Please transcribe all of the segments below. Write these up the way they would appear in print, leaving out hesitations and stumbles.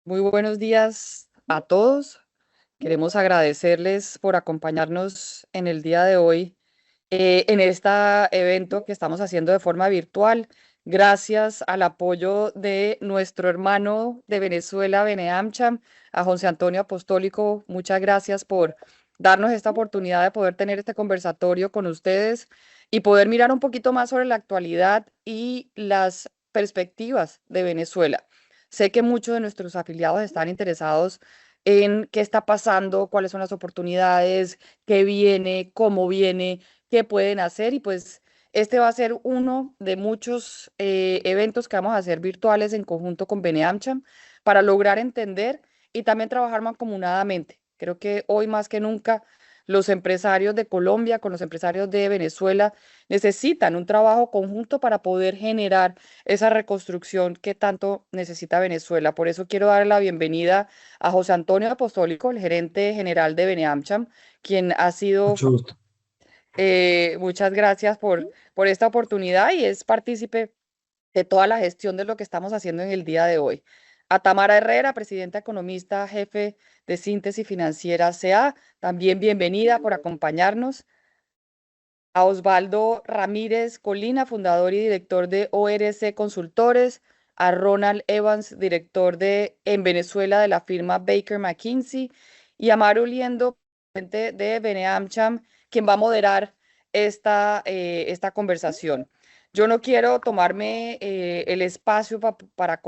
Muy buenos días a todos. Queremos agradecerles por acompañarnos en el día de hoy en este evento que estamos haciendo de forma virtual, gracias al apoyo de nuestro hermano de Venezuela, Beneamcham, a José Antonio Apostólico. Muchas gracias por darnos esta oportunidad de poder tener este conversatorio con ustedes y poder mirar un poquito más sobre la actualidad y las perspectivas de Venezuela. Sé que muchos de nuestros afiliados están interesados en qué está pasando, cuáles son las oportunidades, qué viene, cómo viene, qué pueden hacer y pues este va a ser uno de muchos eventos que vamos a hacer virtuales en conjunto con Beneamcham para lograr entender y también trabajar mancomunadamente. Creo que hoy más que nunca los empresarios de Colombia con los empresarios de Venezuela necesitan un trabajo conjunto para poder generar esa reconstrucción que tanto necesita Venezuela. Por eso quiero dar la bienvenida a José Antonio Apostólico, el gerente general de Beneamcham, quien ha sido, Mucho gusto. muchas gracias por esta oportunidad y es partícipe de toda la gestión de lo que estamos haciendo en el día de hoy. A Tamara Herrera, presidenta economista, jefe de Síntesis Financiera CA, también bienvenida por acompañarnos. A Osvaldo Ramírez Colina, fundador y director de ORC Consultores, a Ronald Evans, director en Venezuela de la firma Baker McKinsey, y a Maru Liendo, presidente de Beneamcham, quien va a moderar esta conversación. Yo no quiero tomarme el espacio para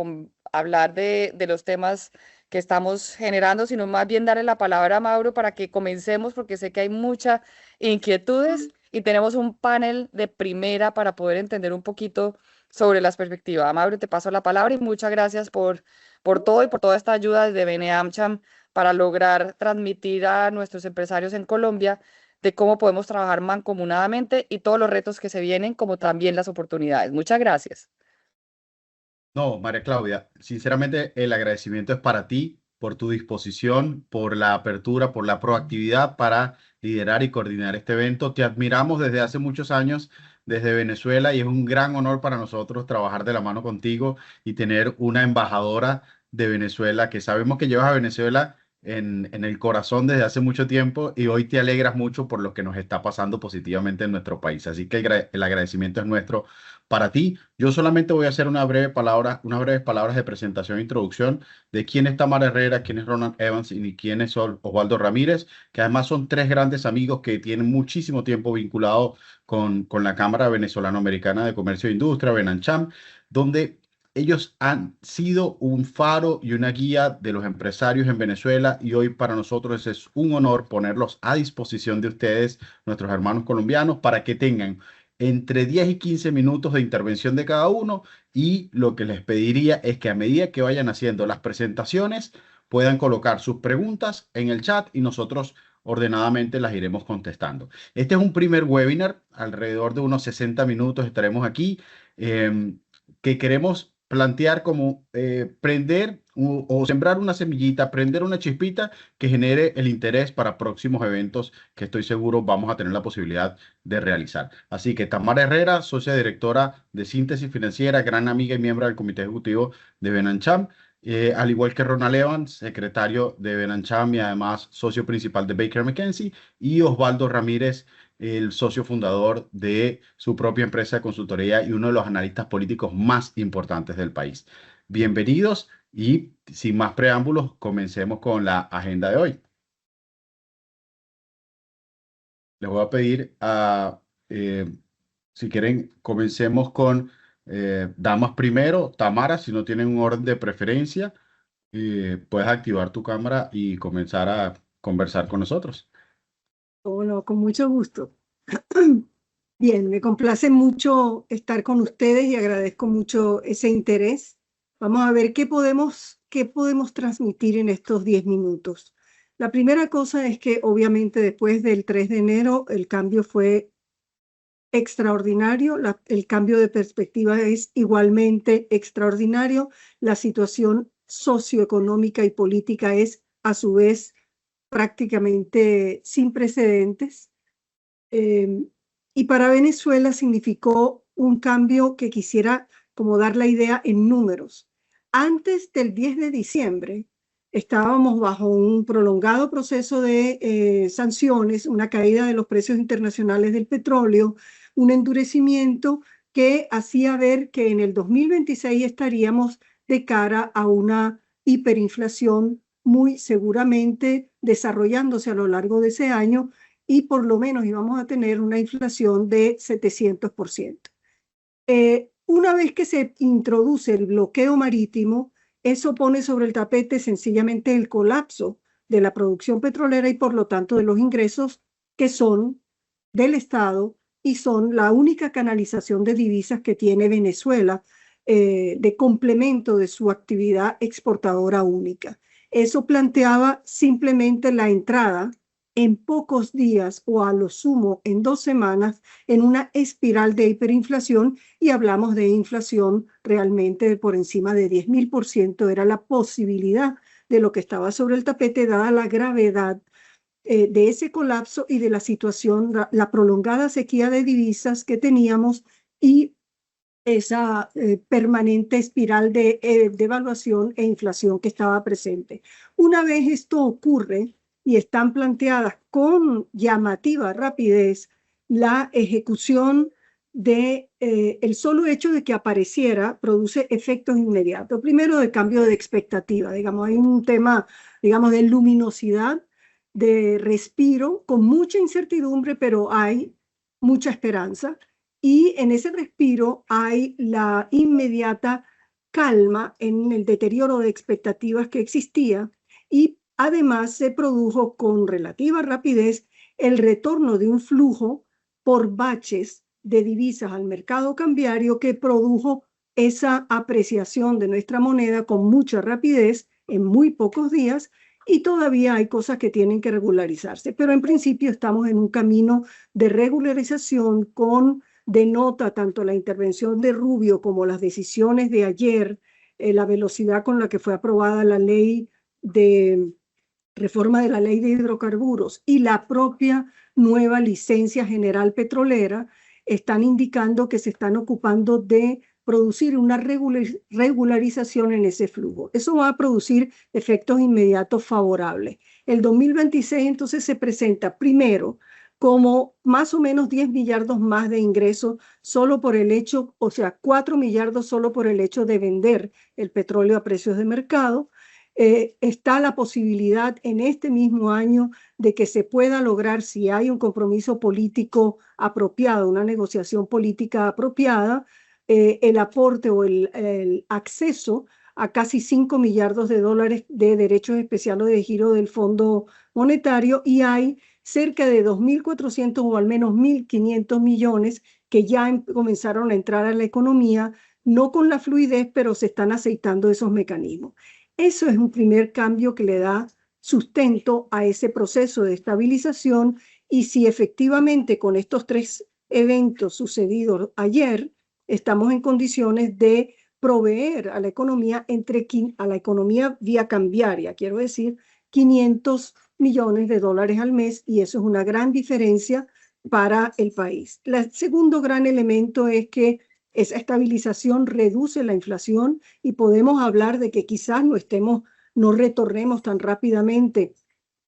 hablar de los temas que estamos generando, sino más bien darle la palabra a Mauro para que comencemos, porque sé que hay muchas inquietudes y tenemos un panel de primera para poder entender un poquito sobre las perspectivas. Mauro, te paso la palabra y muchas gracias por todo y por toda esta ayuda desde Beneamcham para lograr transmitir a nuestros empresarios en Colombia de cómo podemos trabajar mancomunadamente y todos los retos que se vienen, como también las oportunidades. Muchas gracias. No, María Claudia, sinceramente el agradecimiento es para ti por tu disposición, por la apertura, por la proactividad para liderar y coordinar este evento. Te admiramos desde hace muchos años desde Venezuela y es un gran honor para nosotros trabajar de la mano contigo y tener una embajadora de Venezuela que sabemos que llevas a Venezuela en el corazón desde hace mucho tiempo y hoy te alegras mucho por lo que nos está pasando positivamente en nuestro país. Así que el agradecimiento es nuestro para ti. Yo solamente voy a hacer unas breves palabras de presentación e introducción de quién es Tamara Herrera, quién es Ronald Evans y quién es Osvaldo Ramírez, que además son tres grandes amigos que tienen muchísimo tiempo vinculados con la Cámara Venezolano-Americana de Comercio e Industria, Benancham, donde ellos han sido un faro y una guía de los empresarios en Venezuela y hoy para nosotros es un honor ponerlos a disposición de ustedes, nuestros hermanos colombianos, para que tengan entre 10 y 15 minutos de intervención de cada uno y lo que les pediría es que a medida que vayan haciendo las presentaciones puedan colocar sus preguntas en el chat y nosotros ordenadamente las iremos contestando. Este es un primer webinar, alrededor de unos 60 minutos estaremos aquí, que queremos plantear como prender o sembrar una semillita, prender una chispita que genere el interés para próximos eventos que estoy seguro vamos a tener la posibilidad de realizar. Así que Tamara Herrera, socia directora de Síntesis Financiera, gran amiga y miembro del comité ejecutivo de Benancham, al igual que Ronald Evans, secretario de Benancham y además socio principal de Baker McKenzie, y Osvaldo Ramírez, el socio fundador de su propia empresa de consultoría y uno de los analistas políticos más importantes del país. Bienvenidos y sin más preámbulos, comencemos con la agenda de hoy. Les voy a pedir si quieren, comencemos con damas primero. Tamara, si no tienen un orden de preferencia, puedes activar tu cámara y comenzar a conversar con nosotros. Oh, no, con mucho gusto. Bien, me complace mucho estar con ustedes y agradezco mucho ese interés. Vamos a ver qué podemos transmitir en estos 10 minutos. La primera cosa es que obviamente después del 3 de enero el cambio fue extraordinario, el cambio de perspectiva es igualmente extraordinario, la situación socioeconómica y política es a su vez prácticamente sin precedentes. Y para Venezuela significó un cambio que quisiera como dar la idea en números. Antes del 10 de diciembre, estábamos bajo un prolongado proceso de sanciones, una caída de los precios internacionales del petróleo, un endurecimiento que hacía ver que en el 2026 estaríamos de cara a una hiperinflación muy seguramente desarrollándose a lo largo de ese año y por lo menos íbamos a tener una inflación de 700%. Una vez que se introduce el bloqueo marítimo, eso pone sobre el tapete sencillamente el colapso de la producción petrolera y por lo tanto de los ingresos que son del Estado y son la única canalización de divisas que tiene Venezuela de complemento de su actividad exportadora única. Eso planteaba simplemente la entrada en pocos días o a lo sumo en 2 semanas en una espiral de hiperinflación y hablamos de inflación realmente por encima de 10.000%, era la posibilidad de lo que estaba sobre el tapete dada la gravedad de ese colapso y de la situación, la prolongada sequía de divisas que teníamos y esa permanente espiral de devaluación e inflación que estaba presente. Una vez esto ocurre y están planteadas con llamativa rapidez la ejecución de el solo hecho de que apareciera produce efectos inmediatos. Primero, de cambio de expectativa, digamos, hay un tema, digamos, de luminosidad, de respiro, con mucha incertidumbre, pero hay mucha esperanza. Y en ese respiro hay la inmediata calma en el deterioro de expectativas que existía y además se produjo con relativa rapidez el retorno de un flujo por baches de divisas al mercado cambiario que produjo esa apreciación de nuestra moneda con mucha rapidez en muy pocos días y todavía hay cosas que tienen que regularizarse, pero en principio estamos en un camino de regularización con denota tanto la intervención de Rubio como las decisiones de ayer, la velocidad con la que fue aprobada la ley de reforma de la ley de hidrocarburos y la propia nueva licencia general petrolera están indicando que se están ocupando de producir una regularización en ese flujo. Eso va a producir efectos inmediatos favorables. El 2026 entonces se presenta primero como más o menos 10 millardos más de ingresos solo por el hecho, o sea, 4 millardos solo por el hecho de vender el petróleo a precios de mercado. Está la posibilidad en este mismo año de que se pueda lograr, si hay un compromiso político apropiado, una negociación política apropiada, el aporte o el acceso a casi 5 millardos de dólares de derechos especiales de giro del Fondo Monetario y hay cerca de 2.400 o al menos 1.500 millones que ya comenzaron a entrar a la economía, no con la fluidez, pero se están aceitando esos mecanismos. Eso es un primer cambio que le da sustento a ese proceso de estabilización y si efectivamente con estos 3 eventos sucedidos ayer estamos en condiciones de proveer a la economía a la economía vía cambiaria, quiero decir, 500 millones de dólares al mes y eso es una gran diferencia para el país. El segundo gran elemento es que esa estabilización reduce la inflación y podemos hablar de que quizás no retornemos tan rápidamente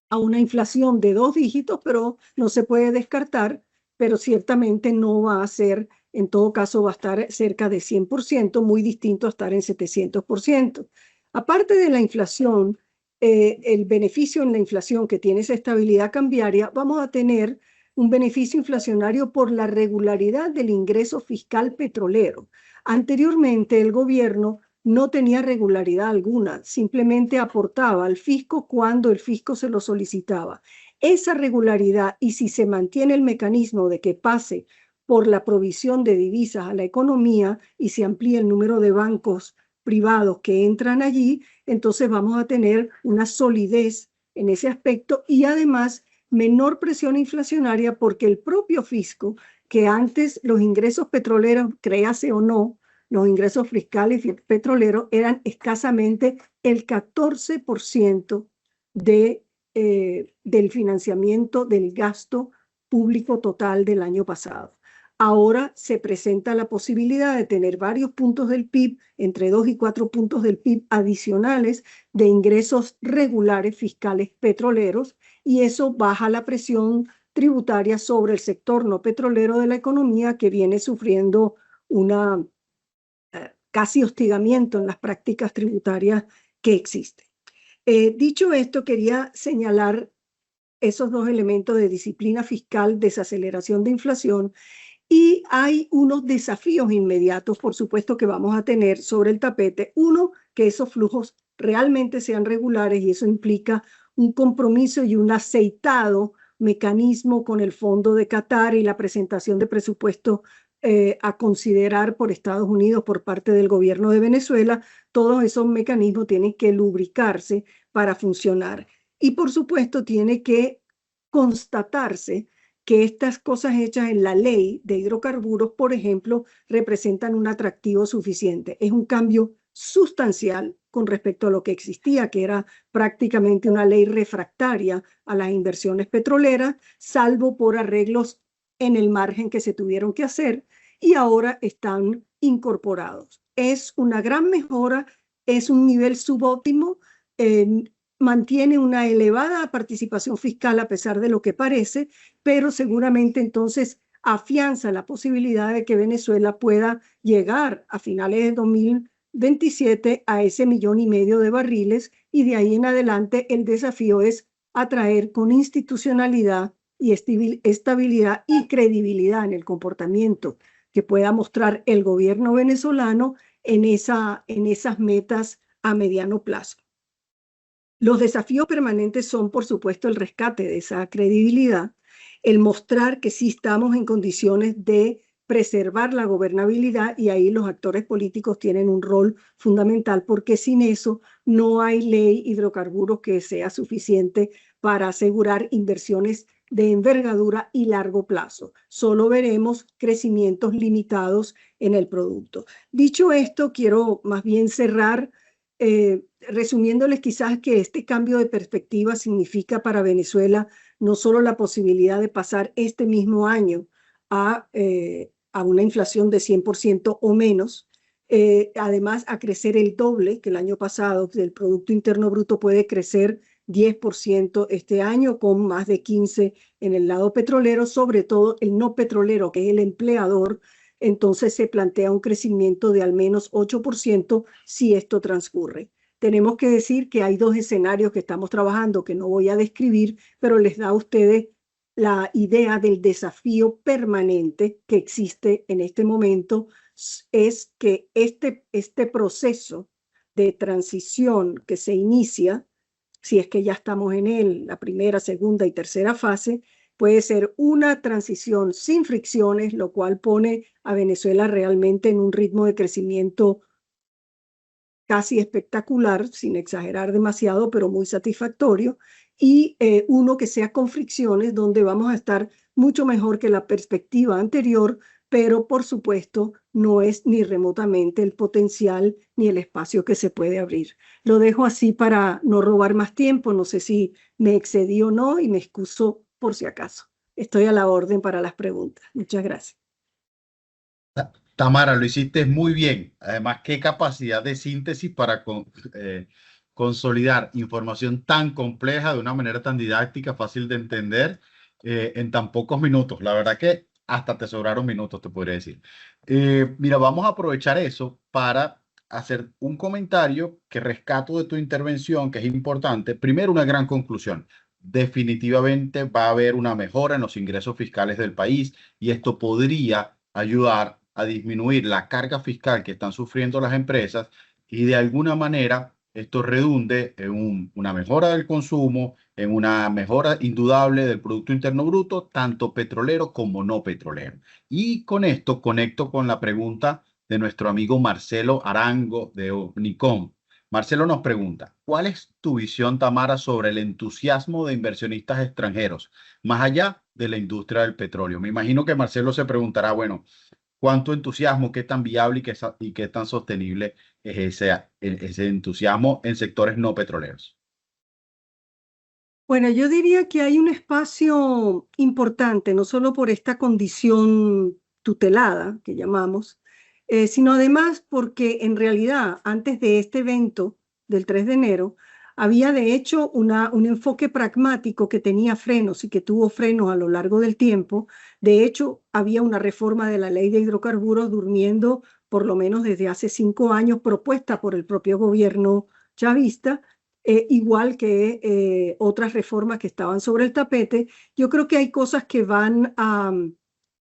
a una inflación de 2 dígitos, pero no se puede descartar, pero ciertamente no va a ser, en todo caso va a estar cerca de 100%, muy distinto a estar en 700%. Aparte de la inflación, el beneficio en la inflación que tiene esa estabilidad cambiaria, vamos a tener un beneficio inflacionario por la regularidad del ingreso fiscal petrolero. Anteriormente, el gobierno no tenía regularidad alguna, simplemente aportaba al fisco cuando el fisco se lo solicitaba. Esa regularidad, y si se mantiene el mecanismo de que pase por la provisión de divisas a la economía y se amplía el número de bancos privados que entran allí, entonces vamos a tener una solidez en ese aspecto y además menor presión inflacionaria porque el propio fisco, que antes los ingresos petroleros, créase o no, los ingresos fiscales y petroleros eran escasamente el 14% del financiamiento del gasto público total del año pasado. Ahora se presenta la posibilidad de tener varios puntos del PIB, entre 2 y 4 puntos del PIB adicionales de ingresos regulares fiscales petroleros, y eso baja la presión tributaria sobre el sector no petrolero de la economía, que viene sufriendo una casi hostigamiento en las prácticas tributarias que existen. Dicho esto, quería señalar esos dos elementos de disciplina fiscal, desaceleración de inflación, y hay unos desafíos inmediatos, por supuesto, que vamos a tener sobre el tapete. Uno, que esos flujos realmente sean regulares, y eso implica un compromiso y un aceitado mecanismo con el Fondo de Qatar y la presentación de presupuesto a considerar por Estados Unidos por parte del gobierno de Venezuela. Todos esos mecanismos tienen que lubricarse para funcionar. Y por supuesto tiene que constatarse que estas cosas hechas en la ley de hidrocarburos, por ejemplo, representan un atractivo suficiente. Es un cambio sustancial con respecto a lo que existía, que era prácticamente una ley refractaria a las inversiones petroleras, salvo por arreglos en el margen que se tuvieron que hacer, y ahora están incorporados. Es una gran mejora, es un nivel subóptimo, mantiene una elevada participación fiscal a pesar de lo que parece, pero seguramente entonces afianza la posibilidad de que Venezuela pueda llegar a finales de 2027 a ese 1,5 millones de barriles, y de ahí en adelante el desafío es atraer con institucionalidad y estabilidad y credibilidad en el comportamiento que pueda mostrar el gobierno venezolano en esas metas a mediano plazo. Los desafíos permanentes son, por supuesto, el rescate de esa credibilidad, el mostrar que sí estamos en condiciones de preservar la gobernabilidad, y ahí los actores políticos tienen un rol fundamental, porque sin eso no hay ley hidrocarburos que sea suficiente para asegurar inversiones de envergadura y largo plazo. Solo veremos crecimientos limitados en el producto. Dicho esto, quiero más bien cerrar resumiéndoles quizás que este cambio de perspectiva significa para Venezuela no solo la posibilidad de pasar este mismo año a una inflación de 100% o menos, además a crecer el doble que el año pasado. El Producto Interno Bruto puede crecer 10% este año, con más de 15% en el lado petrolero, sobre todo el no petrolero, que es el empleador. Entonces se plantea un crecimiento de al menos 8% si esto transcurre. Tenemos que decir que hay dos escenarios que estamos trabajando, que no voy a describir, pero les da a ustedes la idea del desafío permanente que existe en este momento. Es que este proceso de transición que se inicia, si es que ya estamos en él, la primera, segunda y tercera fase, puede ser una transición sin fricciones, lo cual pone a Venezuela realmente en un ritmo de crecimiento casi espectacular, sin exagerar demasiado, pero muy satisfactorio, y uno que sea con fricciones, donde vamos a estar mucho mejor que la perspectiva anterior, pero por supuesto no es ni remotamente el potencial ni el espacio que se puede abrir. Lo dejo así para no robar más tiempo. No sé si me excedí o no, y me excuso por si acaso. Estoy a la orden para las preguntas. Muchas gracias. Tamara, lo hiciste muy bien. Además, qué capacidad de síntesis para consolidar información tan compleja de una manera tan didáctica, fácil de entender, en tan pocos minutos. La verdad que hasta te sobraron minutos, te podría decir. Mira, vamos a aprovechar eso para hacer un comentario que rescato de tu intervención, que es importante. Primero, una gran conclusión. Definitivamente va a haber una mejora en los ingresos fiscales del país, y esto podría ayudar a disminuir la carga fiscal que están sufriendo las empresas, y de alguna manera esto redunde en una mejora del consumo, en una mejora indudable del Producto Interno Bruto, tanto petrolero como no petrolero. Y con esto conecto con la pregunta de nuestro amigo Marcelo Arango de Omnicom. Marcelo nos pregunta: ¿cuál es tu visión, Tamara, sobre el entusiasmo de inversionistas extranjeros, más allá de la industria del petróleo? Me imagino que Marcelo se preguntará, bueno, ¿cuánto entusiasmo, qué tan viable y qué tan sostenible es ese entusiasmo en sectores no petroleros? Bueno, yo diría que hay un espacio importante, no solo por esta condición tutelada, que llamamos, sino además porque en realidad antes de este evento del 3 de enero, había de hecho un enfoque pragmático que tenía frenos y que tuvo frenos a lo largo del tiempo. De hecho, había una reforma de la ley de hidrocarburos durmiendo por lo menos desde hace 5 años, propuesta por el propio gobierno chavista, igual que otras reformas que estaban sobre el tapete. Yo creo que hay cosas que van a...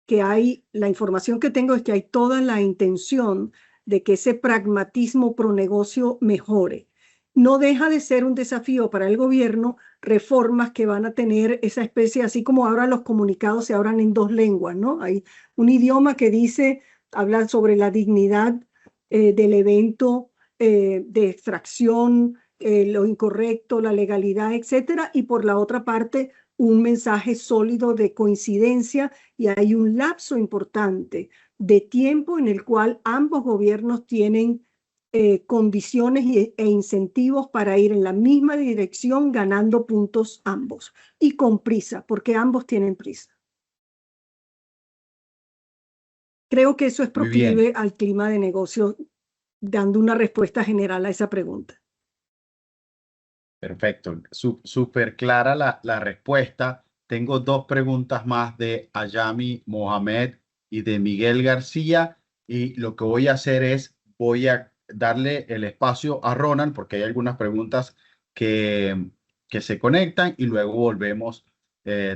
la información que tengo es que hay toda la intención de que ese pragmatismo pro negocio mejore. No deja de ser un desafío para el gobierno reformas que van a tener esa especie, así como ahora los comunicados se hablan en 2 lenguas, ¿no? Hay un idioma que dice, habla sobre la dignidad del evento de extracción, lo incorrecto, la legalidad, etcétera, y por la otra parte un mensaje sólido de coincidencia, y hay un lapso importante de tiempo en el cual ambos gobiernos tienen condiciones e incentivos para ir en la misma dirección, ganando puntos ambos, y con prisa, porque ambos tienen prisa. Creo que eso es Muy bien. proclive al clima de negocios, dando una respuesta general a esa pregunta. Perfecto, súper clara la respuesta. Tengo 2 preguntas más de Ayami Mohamed y de Miguel García, y lo que voy a hacer es, voy a darle el espacio a Ronald porque hay algunas preguntas que se conectan y luego volvemos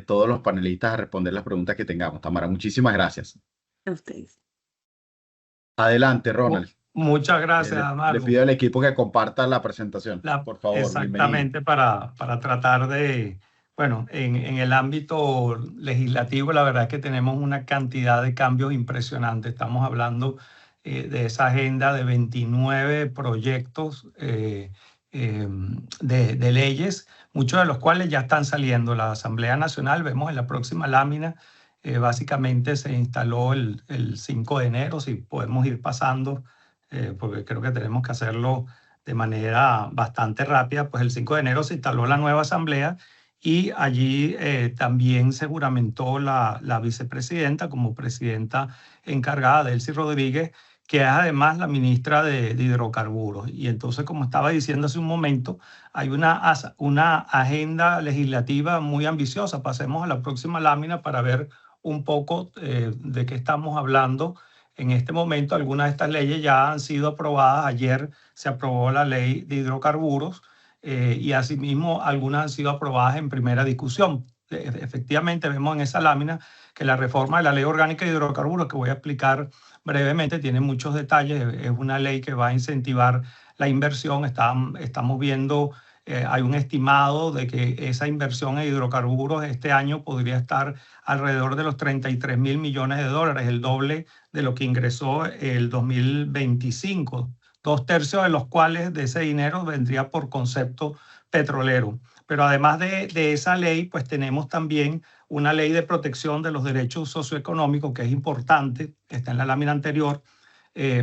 todos los panelistas a responder las preguntas que tengamos. Tamara, muchísimas gracias. A ustedes. Adelante, Ronald. Muchas gracias, Le Amargo. pido al equipo que comparta la presentación. Por favor, Exactamente, para tratar de, bueno, en el ámbito legislativo, la verdad es que tenemos una cantidad de cambios impresionantes. Estamos hablando de esa agenda de 29 proyectos de leyes, muchos de los cuales ya están saliendo. La Asamblea Nacional, vemos en la próxima lámina, básicamente se instaló el 5 de enero, si podemos ir pasando, porque creo que tenemos que hacerlo de manera bastante rápida. Pues el 5 de enero se instaló la nueva asamblea y allí también se juramentó la vicepresidenta como presidenta encargada, Delcy Rodríguez, que es además la ministra de hidrocarburos. Y entonces, como estaba diciendo hace un momento, hay una agenda legislativa muy ambiciosa. Pasemos a la próxima lámina para ver un poco de qué estamos hablando. En este momento, algunas de estas leyes ya han sido aprobadas. Ayer se aprobó la ley de hidrocarburos y asimismo algunas han sido aprobadas en primera discusión. Efectivamente, vemos en esa lámina que la reforma de la ley orgánica de hidrocarburos, que voy a explicar brevemente, tiene muchos detalles. Es una ley que va a incentivar la inversión. Estamos viendo, hay un estimado de que esa inversión en hidrocarburos este año podría estar alrededor de los 33.000 millones de dólares, el doble de lo que ingresó el 2025, 2/3 de los cuales de ese dinero vendría por concepto petrolero. Pero además de esa ley, pues tenemos también una ley de protección de los derechos socioeconómicos, que es importante, está en la lámina anterior,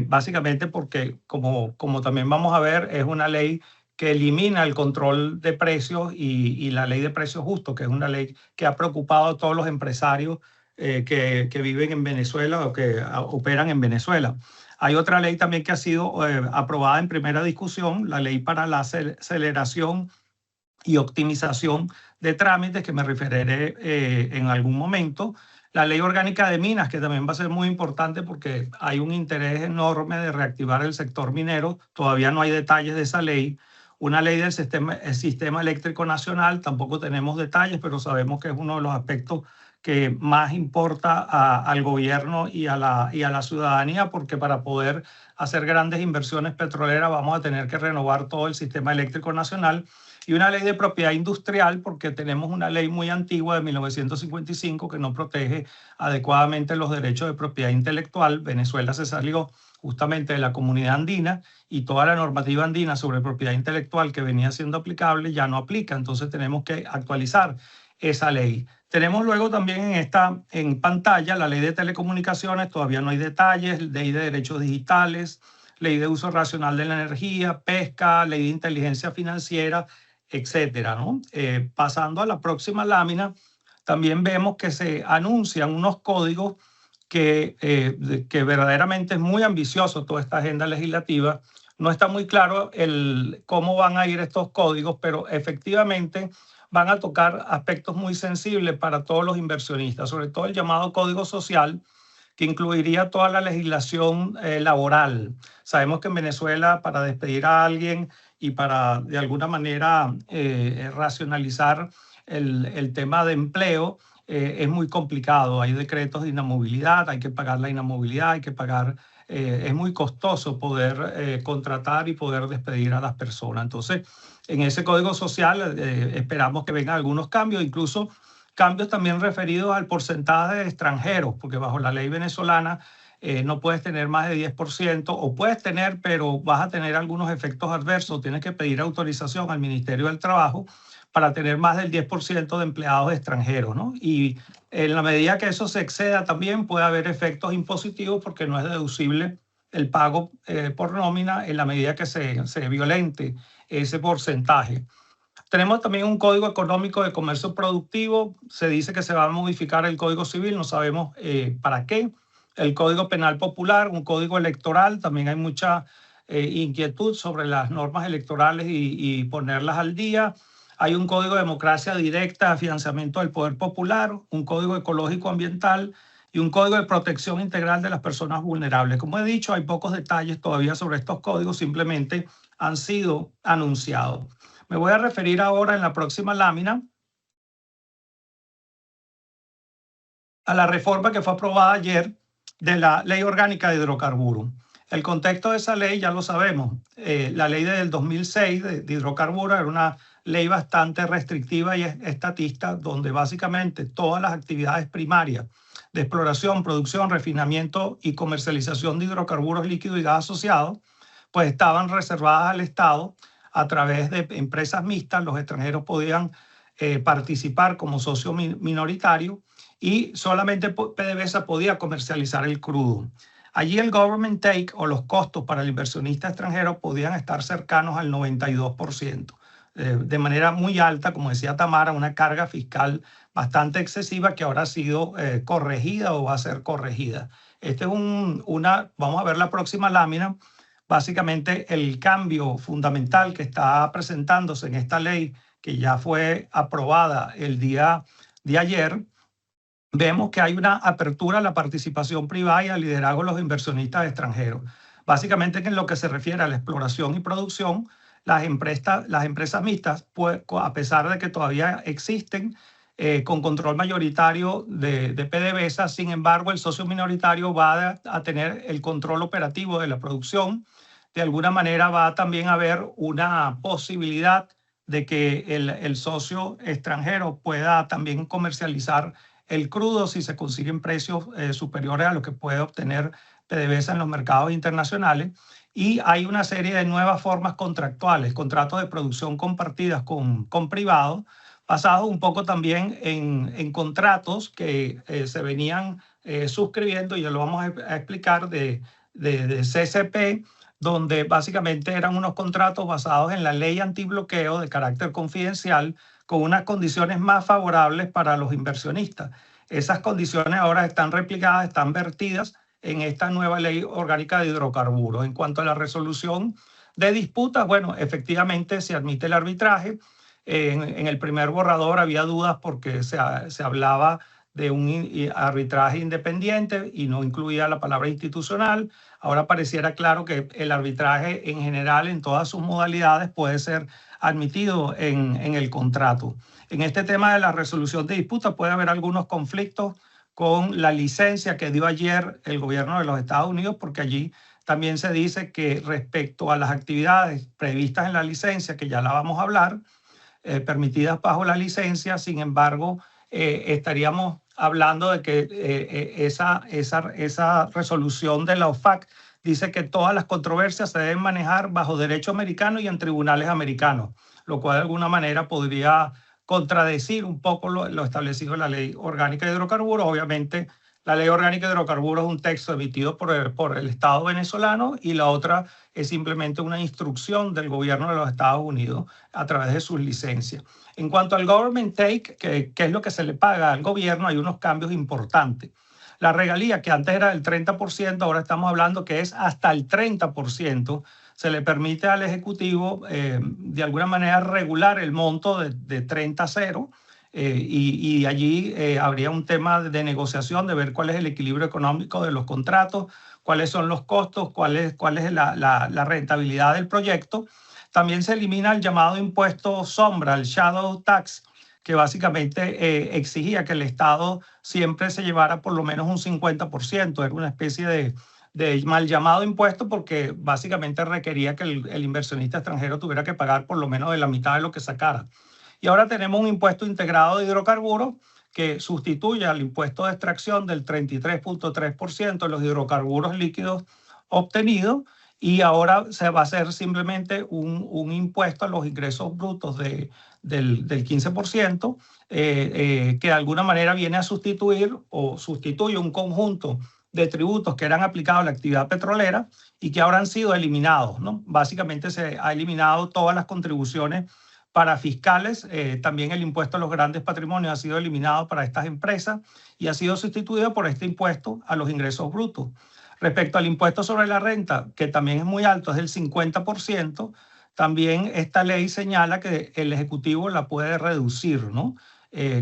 básicamente porque, como también vamos a ver, es una ley que elimina el control de precios y la ley de precios justos, que es una ley que ha preocupado a todos los empresarios que viven en Venezuela o que operan en Venezuela. Hay otra ley también que ha sido aprobada en primera discusión, la ley para la aceleración y optimización de trámites, que me referiré en algún momento. La ley orgánica de minas, que también va a ser muy importante porque hay un interés enorme de reactivar el sector minero. Todavía no hay detalles de esa ley. Una ley del sistema eléctrico nacional, tampoco tenemos detalles, pero sabemos que es uno de los aspectos que más importa al gobierno y a la ciudadanía, porque para poder hacer grandes inversiones petroleras vamos a tener que renovar todo el sistema eléctrico nacional. Y una ley de propiedad industrial, porque tenemos una ley muy antigua de 1955 que no protege adecuadamente los derechos de propiedad intelectual. Venezuela se salió justamente de la comunidad andina y toda la normativa andina sobre propiedad intelectual que venía siendo aplicable ya no aplica. Entonces tenemos que actualizar esa ley. Tenemos luego también en pantalla la ley de telecomunicaciones, todavía no hay detalles, ley de derechos digitales, ley de uso racional de la energía, pesca, ley de inteligencia financiera, etcétera, ¿no? Pasando a la próxima lámina, también vemos que se anuncian unos códigos que verdaderamente es muy ambicioso toda esta agenda legislativa. No está muy claro cómo van a ir estos códigos, pero efectivamente van a tocar aspectos muy sensibles para todos los inversionistas, sobre todo el llamado Código Social, que incluiría toda la legislación laboral. Sabemos que en Venezuela, para despedir a alguien y para de alguna manera racionalizar el tema de empleo, es muy complicado. Hay decretos de inamovilidad, hay que pagar la inamovilidad, hay que pagar, es muy costoso poder contratar y poder despedir a las personas. Entonces, en ese Código Social esperamos que vengan algunos cambios, incluso cambios también referidos al porcentaje de extranjeros, porque bajo la ley venezolana no puedes tener más de 10%, o puedes tener, pero vas a tener algunos efectos adversos. Tienes que pedir autorización al Ministerio del Trabajo para tener más del 10% de empleados extranjeros, ¿no? Y en la medida que eso se exceda también puede haber efectos impositivos porque no es deducible el pago por nómina en la medida que se violente ese porcentaje. Tenemos también un Código Económico de Comercio Productivo. Se dice que se va a modificar el Código Civil, no sabemos para qué. El Código Penal Popular, un código electoral. También hay mucha inquietud sobre las normas electorales y ponerlas al día. Hay un Código de Democracia Directa, afianzamiento del poder popular, un Código Ecológico Ambiental y un Código de Protección Integral de las Personas Vulnerables. Como he dicho, hay pocos detalles todavía sobre estos códigos, simplemente han sido anunciados. Me voy a referir ahora en la próxima lámina a la reforma que fue aprobada ayer de la Ley Orgánica de Hidrocarburos. El contexto de esa ley ya lo sabemos. La ley del 2006 de hidrocarburos era una ley bastante restrictiva y estatista, donde básicamente todas las actividades primarias de exploración, producción, refinamiento y comercialización de hidrocarburos líquidos y gas asociados, pues estaban reservadas al Estado a través de empresas mixtas. Los extranjeros podían participar como socio minoritario y solamente PDVSA podía comercializar el crudo. Allí el government take o los costos para el inversionista extranjero podían estar cercanos al 92%, de manera muy alta, como decía Tamara, una carga fiscal bastante excesiva que ahora ha sido corregida o va a ser corregida. Este es vamos a ver la próxima lámina. Básicamente el cambio fundamental que está presentándose en esta ley, que ya fue aprobada el día de ayer, vemos que hay una apertura a la participación privada y al liderazgo de los inversionistas extranjeros. Básicamente en lo que se refiere a la exploración y producción, las empresas mixtas, pues, a pesar de que todavía existen con control mayoritario de PDVSA, sin embargo el socio minoritario va a tener el control operativo de la producción. De alguna manera va también a haber una posibilidad de que el socio extranjero pueda también comercializar el crudo si se consiguen precios superiores a lo que puede obtener PDVSA en los mercados internacionales. Y hay una serie de nuevas formas contractuales, contratos de producción compartidas con privados, basados un poco también en contratos que se venían suscribiendo, y ya lo vamos a explicar, de CCP, donde básicamente eran unos contratos basados en la ley antibloqueo de carácter confidencial, con unas condiciones más favorables para los inversionistas. Esas condiciones ahora están replicadas, están vertidas en esta nueva ley orgánica de hidrocarburos. En cuanto a la resolución de disputas, bueno, efectivamente se admite el arbitraje. En el primer borrador había dudas porque se hablaba de un arbitraje independiente y no incluía la palabra institucional. Ahora pareciera claro que el arbitraje en general, en todas sus modalidades, puede ser admitido en el contrato. En este tema de la resolución de disputas puede haber algunos conflictos con la licencia que dio ayer el gobierno de los Estados Unidos, porque allí también se dice que respecto a las actividades previstas en la licencia, que ya la vamos a hablar, permitidas bajo la licencia, sin embargo, estaríamos hablando de que esa resolución de la OFAC dice que todas las controversias se deben manejar bajo derecho americano y en tribunales americanos, lo cual de alguna manera podría contradecir un poco lo establecido en la Ley Orgánica de Hidrocarburos. Obviamente, la Ley Orgánica de Hidrocarburos es un texto emitido por el Estado venezolano, y la otra es simplemente una instrucción del gobierno de los Estados Unidos a través de sus licencias. En cuanto al government take, que es lo que se le paga al gobierno, hay unos cambios importantes. La regalía, que antes era del 30%, ahora estamos hablando que es hasta el 30%. Se le permite al Ejecutivo, de alguna manera, regular el monto de 30 a 0. Y allí habría un tema de negociación, de ver cuál es el equilibrio económico de los contratos, cuáles son los costos, cuál es la rentabilidad del proyecto. También se elimina el llamado impuesto sombra, el shadow tax, que básicamente exigía que el Estado siempre se llevara por lo menos un 50%. Era una especie de mal llamado impuesto porque básicamente requería que el inversionista extranjero tuviera que pagar por lo menos de la mitad de lo que sacara. Y ahora tenemos un impuesto integrado de hidrocarburos que sustituye al impuesto de extracción del 33.3% de los hidrocarburos líquidos obtenidos, y ahora se va a hacer simplemente un impuesto a los ingresos brutos del 15%, que de alguna manera viene a sustituir o sustituye un conjunto de tributos que eran aplicados a la actividad petrolera y que ahora han sido eliminados, ¿no? Básicamente se ha eliminado todas las contribuciones para fiscales. También el impuesto a los grandes patrimonios ha sido eliminado para estas empresas y ha sido sustituido por este impuesto a los ingresos brutos. Respecto al impuesto sobre la renta, que también es muy alto, es del 50%, también esta ley señala que el Ejecutivo la puede reducir, ¿no?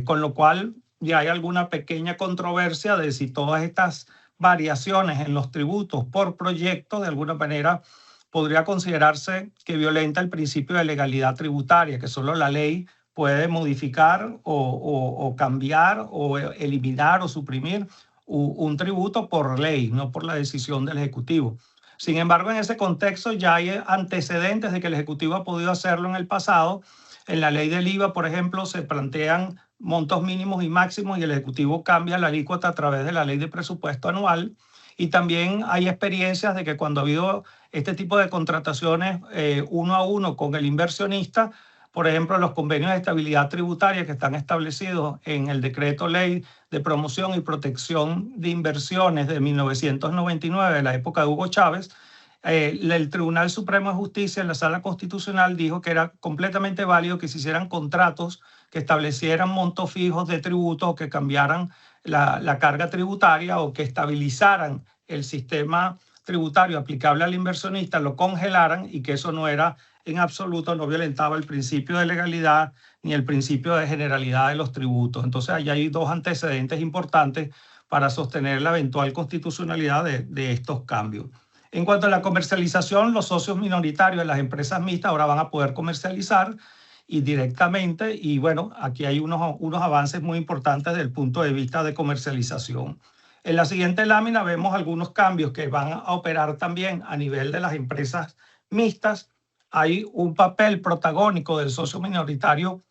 Con lo cual ya hay alguna pequeña controversia de si todas estas variaciones en los tributos por proyecto de alguna manera podría considerarse que violenta el principio de legalidad tributaria, que solo la ley puede modificar o cambiar o eliminar o suprimir un tributo por ley, no por la decisión del Ejecutivo. Sin embargo, en ese contexto ya hay antecedentes de que el Ejecutivo ha podido hacerlo en el pasado. En la ley del IVA, por ejemplo, se plantean montos mínimos y máximos y el Ejecutivo cambia la alícuota a través de la ley de presupuesto anual. Y también hay experiencias de que cuando ha habido este tipo de contrataciones uno a uno con el inversionista, por ejemplo, los convenios de estabilidad tributaria que están establecidos en el Decreto Ley de Promoción y Protección de Inversiones de 1999, de la época de Hugo Chávez, el Tribunal Supremo de Justicia en la Sala Constitucional dijo que era completamente válido que se hicieran contratos que establecieran montos fijos de tributos o que cambiaran la carga tributaria o que estabilizaran el sistema tributario aplicable al inversionista, lo congelaran, y que eso no era en absoluto, no violentaba el principio de legalidad ni el principio de generalidad de los tributos. Entonces, ahí hay dos antecedentes importantes para sostener la eventual constitucionalidad de estos cambios. En cuanto a la comercialización, los socios minoritarios de las empresas mixtas ahora van a poder comercializar y directamente, y bueno, aquí hay unos avances muy importantes desde el punto de vista de comercialización. En la siguiente lámina vemos algunos cambios que van a operar también a nivel de las empresas mixtas. Hay un papel protagónico del socio minoritario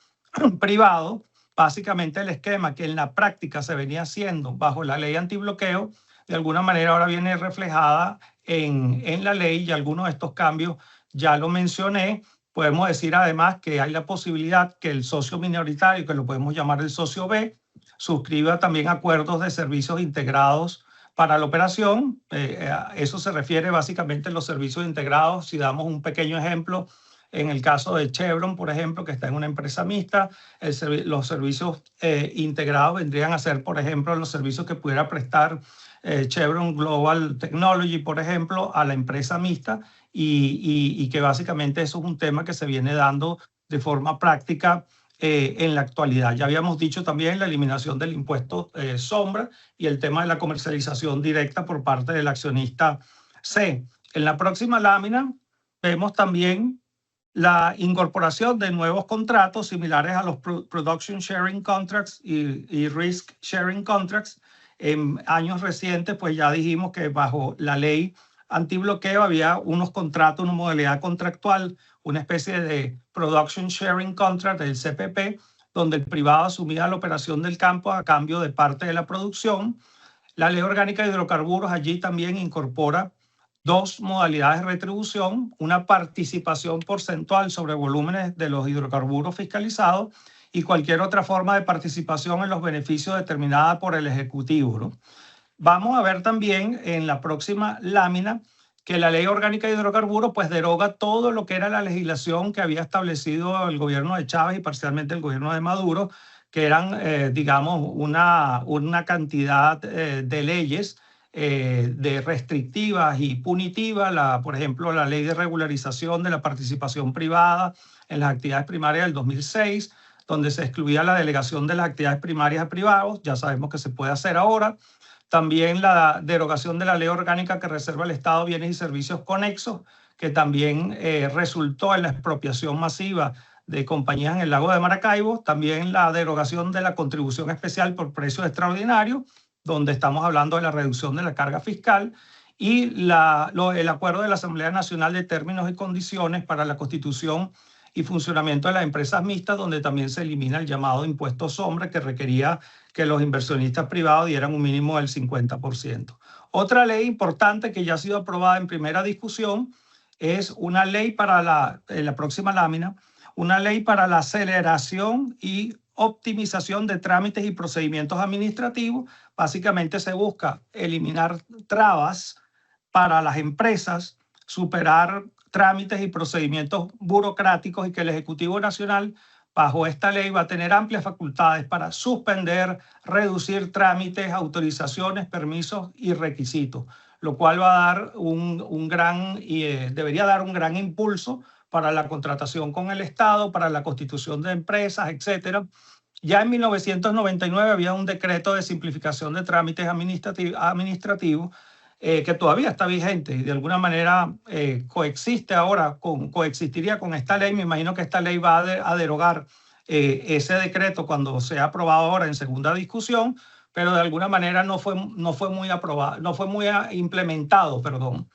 privado, básicamente el esquema que en la práctica se venía haciendo bajo la ley antibloqueo, de alguna manera ahora viene reflejada en la ley, y algunos de estos cambios ya lo mencioné. Podemos decir además que hay la posibilidad que el socio minoritario, que lo podemos llamar el socio B, suscriba también acuerdos de servicios integrados para la operación. Eso se refiere básicamente a los servicios integrados. Si damos un pequeño ejemplo, en el caso de Chevron, por ejemplo, que está en una empresa mixta, los servicios integrados vendrían a ser, por ejemplo, los servicios que pudiera prestar Chevron Global Technology, por ejemplo, a la empresa mixta, y que básicamente eso es un tema que se viene dando de forma práctica en la actualidad. Ya habíamos dicho también la eliminación del impuesto sombra y el tema de la comercialización directa por parte del accionista C. En la próxima lámina vemos también la incorporación de nuevos contratos similares a los Production Sharing Contracts y Risk Sharing Contracts. En años recientes, pues ya dijimos que bajo la ley antibloqueo había unos contratos, una modalidad contractual, una especie de Production Sharing Contract, el CPP, donde el privado asumía la operación del campo a cambio de parte de la producción. La Ley Orgánica de Hidrocarburos allí también incorpora dos modalidades de retribución: una participación porcentual sobre volúmenes de los hidrocarburos fiscalizados y cualquier otra forma de participación en los beneficios determinada por el Ejecutivo, ¿no? Vamos a ver también en la próxima lámina que la Ley Orgánica de Hidrocarburos pues deroga todo lo que era la legislación que había establecido el gobierno de Chávez y parcialmente el gobierno de Maduro, que eran, digamos, una cantidad de leyes de restrictivas y punitivas, por ejemplo, la ley de regularización de la participación privada en las actividades primarias del 2006, donde se excluía la delegación de las actividades primarias a privados, ya sabemos que se puede hacer ahora. También la derogación de la ley orgánica que reserva al Estado bienes y servicios conexos, que también resultó en la expropiación masiva de compañías en el lago de Maracaibo. También la derogación de la contribución especial por precios extraordinarios, donde estamos hablando de la reducción de la carga fiscal, y el acuerdo de la Asamblea Nacional de términos y condiciones para la constitución y funcionamiento de las empresas mixtas, donde también se elimina el llamado impuesto sombra, que requería que los inversionistas privados dieran un mínimo del 50%. Otra ley importante que ya ha sido aprobada en primera discusión es una ley para en la próxima lámina, una ley para la aceleración y optimización de trámites y procedimientos administrativos. Básicamente se busca eliminar trabas para las empresas, superar trámites y procedimientos burocráticos, y que el Ejecutivo Nacional, bajo esta ley, va a tener amplias facultades para suspender, reducir trámites, autorizaciones, permisos y requisitos, lo cual va a dar debería dar un gran impulso para la contratación con el Estado, para la constitución de empresas, etcétera. Ya en 1999 había un decreto de simplificación de trámites administrativos que todavía está vigente y de alguna manera coexistiría con esta ley. Me imagino que esta ley va a derogar ese decreto cuando sea aprobado ahora en segunda discusión, pero de alguna manera no fue muy implementado, perdón.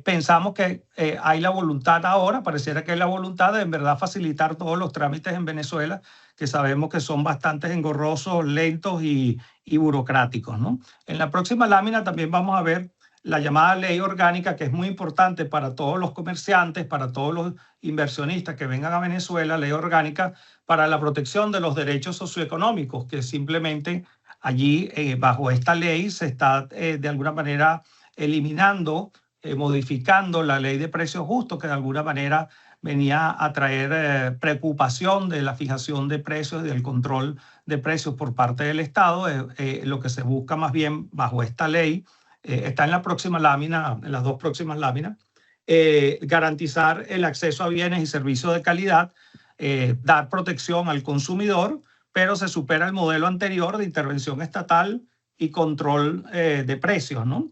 Pensamos que hay la voluntad ahora, pareciera que hay la voluntad de en verdad facilitar todos los trámites en Venezuela, que sabemos que son bastante engorrosos, lentos y burocráticos, ¿no? En la próxima lámina también vamos a ver la llamada ley orgánica, que es muy importante para todos los comerciantes, para todos los inversionistas que vengan a Venezuela, ley orgánica para la protección de los derechos socioeconómicos, que simplemente allí, bajo esta ley, se está de alguna manera eliminando, modificando la ley de precios justos, que de alguna manera venía a traer preocupación de la fijación de precios y del control de precios por parte del Estado. Lo que se busca más bien bajo esta ley, está en la próxima lámina, en las dos próximas láminas, garantizar el acceso a bienes y servicios de calidad, dar protección al consumidor, pero se supera el modelo anterior de intervención estatal y control de precios, ¿no?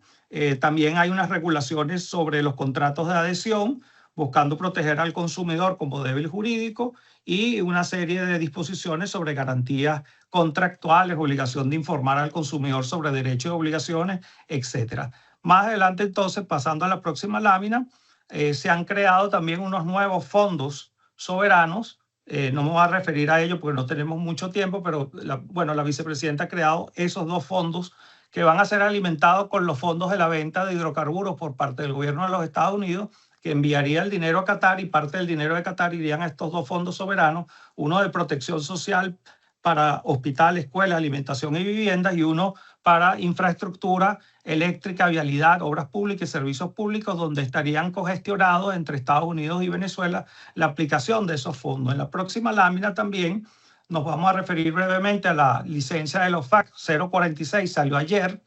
También hay unas regulaciones sobre los contratos de adhesión, buscando proteger al consumidor como débil jurídico, y una serie de disposiciones sobre garantías contractuales, obligación de informar al consumidor sobre derechos y obligaciones, etc. Más adelante, entonces, pasando a la próxima lámina, se han creado también unos nuevos fondos soberanos. No me voy a referir a ello porque no tenemos mucho tiempo, pero la vicepresidenta ha creado esos dos fondos que van a ser alimentados con los fondos de la venta de hidrocarburos por parte del gobierno de los Estados Unidos, que enviaría el dinero a Qatar, y parte del dinero de Qatar irían a estos dos fondos soberanos, uno de protección social para hospitales, escuelas, alimentación y viviendas, y uno para infraestructura eléctrica, vialidad, obras públicas y servicios públicos, donde estarían cogestionados entre Estados Unidos y Venezuela la aplicación de esos fondos. En la próxima lámina también nos vamos a referir brevemente a la licencia de los FAC 046, salió ayer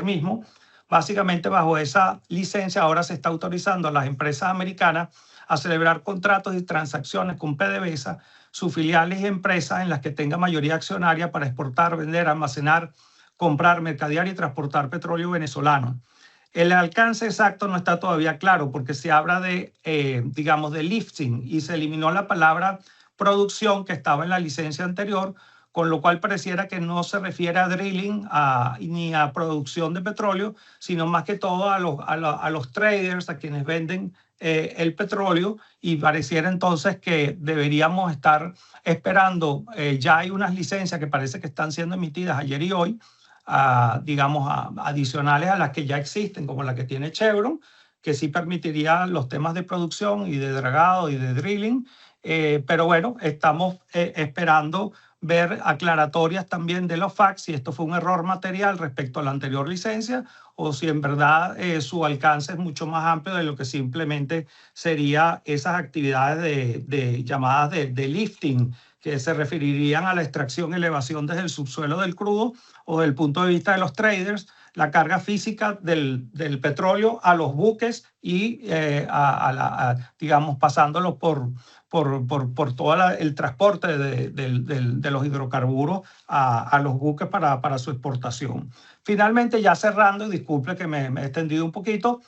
mismo. Básicamente, bajo esa licencia ahora se está autorizando a las empresas americanas a celebrar contratos y transacciones con PDVSA, sus filiales y empresas en las que tenga mayoría accionaria, para exportar, vender, almacenar, comprar, mercadear y transportar petróleo venezolano. El alcance exacto no está todavía claro, porque se habla de lifting, y se eliminó la palabra producción que estaba en la licencia anterior, con lo cual pareciera que no se refiere a drilling ni a producción de petróleo, sino más que todo a los traders, a quienes venden el petróleo, y pareciera entonces que deberíamos estar esperando. Ya hay unas licencias que parece que están siendo emitidas ayer y hoy, adicionales a las que ya existen, como la que tiene Chevron, que sí permitiría los temas de producción y de dragado y de drilling. Pero bueno, estamos esperando ver aclaratorias también de los FAC, si esto fue un error material respecto a la anterior licencia, o si en verdad su alcance es mucho más amplio de lo que simplemente sería esas actividades llamadas de lifting, que se referirían a la extracción y elevación desde el subsuelo del crudo o desde el punto de vista de los traders, la carga física del petróleo a los buques y, digamos, pasándolo por todo el transporte de los hidrocarburos a los buques para su exportación. Finalmente, ya cerrando, y disculpe que me he extendido un poquito,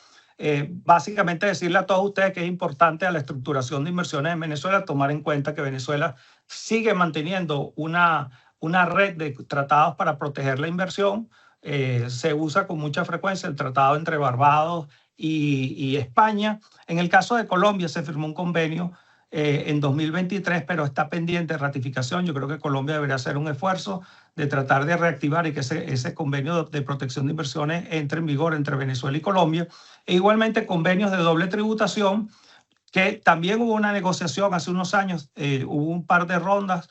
básicamente decirle a todos ustedes que es importante a la estructuración de inversiones en Venezuela tomar en cuenta que Venezuela sigue manteniendo una red de tratados para proteger la inversión. Se usa con mucha frecuencia el tratado entre Barbados y España. En el caso de Colombia se firmó un convenio en 2023, pero está pendiente de ratificación. Yo creo que Colombia debería hacer un esfuerzo de tratar de reactivar y que ese convenio de protección de inversiones entre en vigor entre Venezuela y Colombia. E igualmente convenios de doble tributación, que también hubo una negociación hace unos años, hubo un par de rondas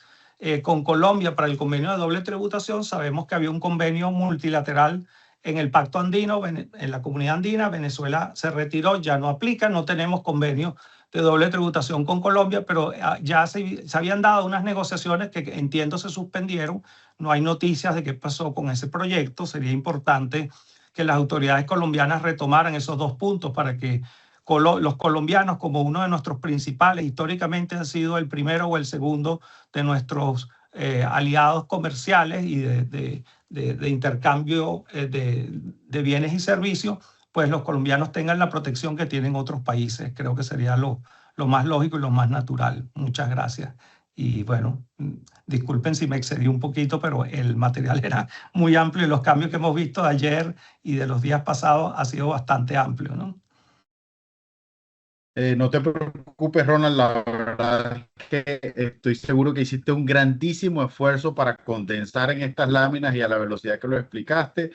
con Colombia para el convenio de doble tributación. Sabemos que había un convenio multilateral en el Pacto Andino, en la Comunidad Andina. Venezuela se retiró, ya no aplica, no tenemos convenio de doble tributación con Colombia, pero ya se habían dado unas negociaciones que entiendo se suspendieron. No hay noticias de qué pasó con ese proyecto. Sería importante que las autoridades colombianas retomaran esos dos puntos para que los colombianos, como uno de nuestros principales, históricamente han sido el primero o el segundo de nuestros aliados comerciales y de intercambio de bienes y servicios, pues los colombianos tengan la protección que tienen otros países. Creo que sería lo más lógico y lo más natural. Muchas gracias. Y bueno, disculpen si me excedí un poquito, pero el material era muy amplio y los cambios que hemos visto de ayer y de los días pasados ha sido bastante amplio, ¿no? No te preocupes, Ronald, la verdad es que estoy seguro que hiciste un grandísimo esfuerzo para condensar en estas láminas y a la velocidad que lo explicaste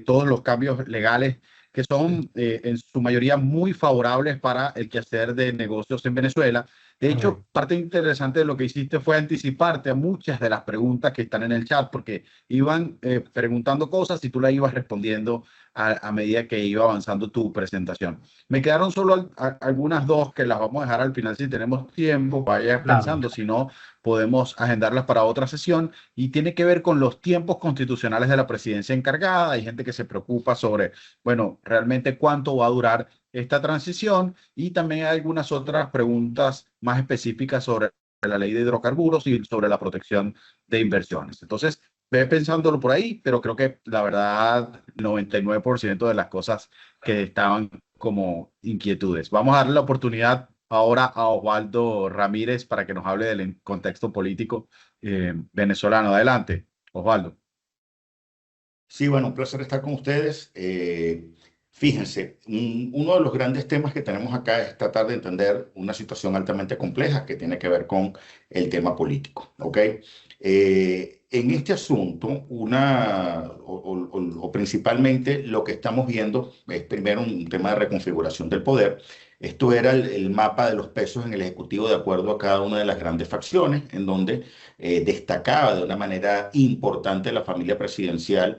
todos los cambios legales que son en su mayoría muy favorables para el quehacer de negocios en Venezuela. De hecho, parte interesante de lo que hiciste fue anticiparte a muchas de las preguntas que están en el chat, porque iban preguntando cosas y tú las ibas respondiendo a medida que iba avanzando tu presentación. Me quedaron solo algunas dos que las vamos a dejar al final si tenemos tiempo. Vaya pensando, si no, podemos agendarlas para otra sesión. Y tiene que ver con los tiempos constitucionales de la presidencia encargada. Hay gente que se preocupa sobre, bueno, realmente cuánto va a durar esta transición, y también hay algunas otras preguntas más específicas sobre la ley de hidrocarburos y sobre la protección de inversiones. Entonces, ve pensándolo por ahí, pero creo que la verdad, 99% de las cosas que estaban como inquietudes. Vamos a darle la oportunidad ahora a Osvaldo Ramírez para que nos hable del contexto político venezolano. Adelante, Osvaldo. Sí, bueno, un placer estar con ustedes. Fíjense, uno de los grandes temas que tenemos acá es tratar de entender una situación altamente compleja que tiene que ver con el tema político, ¿ok? En este asunto, principalmente lo que estamos viendo es primero un tema de reconfiguración del poder. Esto era el mapa de los pesos en el Ejecutivo de acuerdo a cada una de las grandes facciones, en donde destacaba de una manera importante la familia presidencial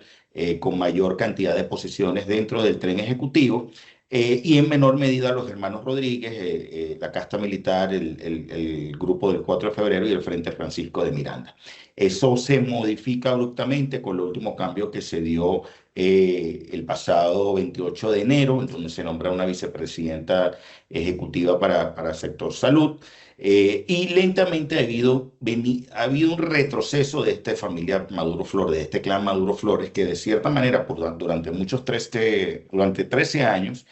con mayor cantidad de posiciones dentro del tren ejecutivo, y en menor medida los hermanos Rodríguez, la casta militar, el grupo del 4 de febrero y el Frente Francisco de Miranda. Eso se modifica abruptamente con el último cambio que se dio el pasado 28 de enero, en donde se nombra una vicepresidenta ejecutiva para el sector salud. Y lentamente ha habido un retroceso de esta familia Maduro Flores, de este clan Maduro Flores, que de cierta manera durante 13 años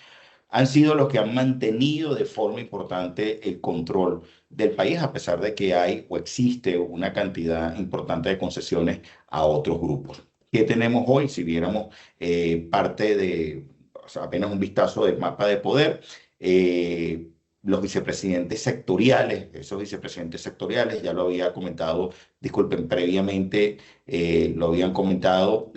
han sido los que han mantenido de forma importante el control del país, a pesar de que hay o existe una cantidad importante de concesiones a otros grupos. ¿Qué tenemos hoy? Si viéramos apenas un vistazo del mapa de poder, los vicepresidentes sectoriales, esos vicepresidentes sectoriales, ya lo había comentado, disculpen, previamente lo habían comentado,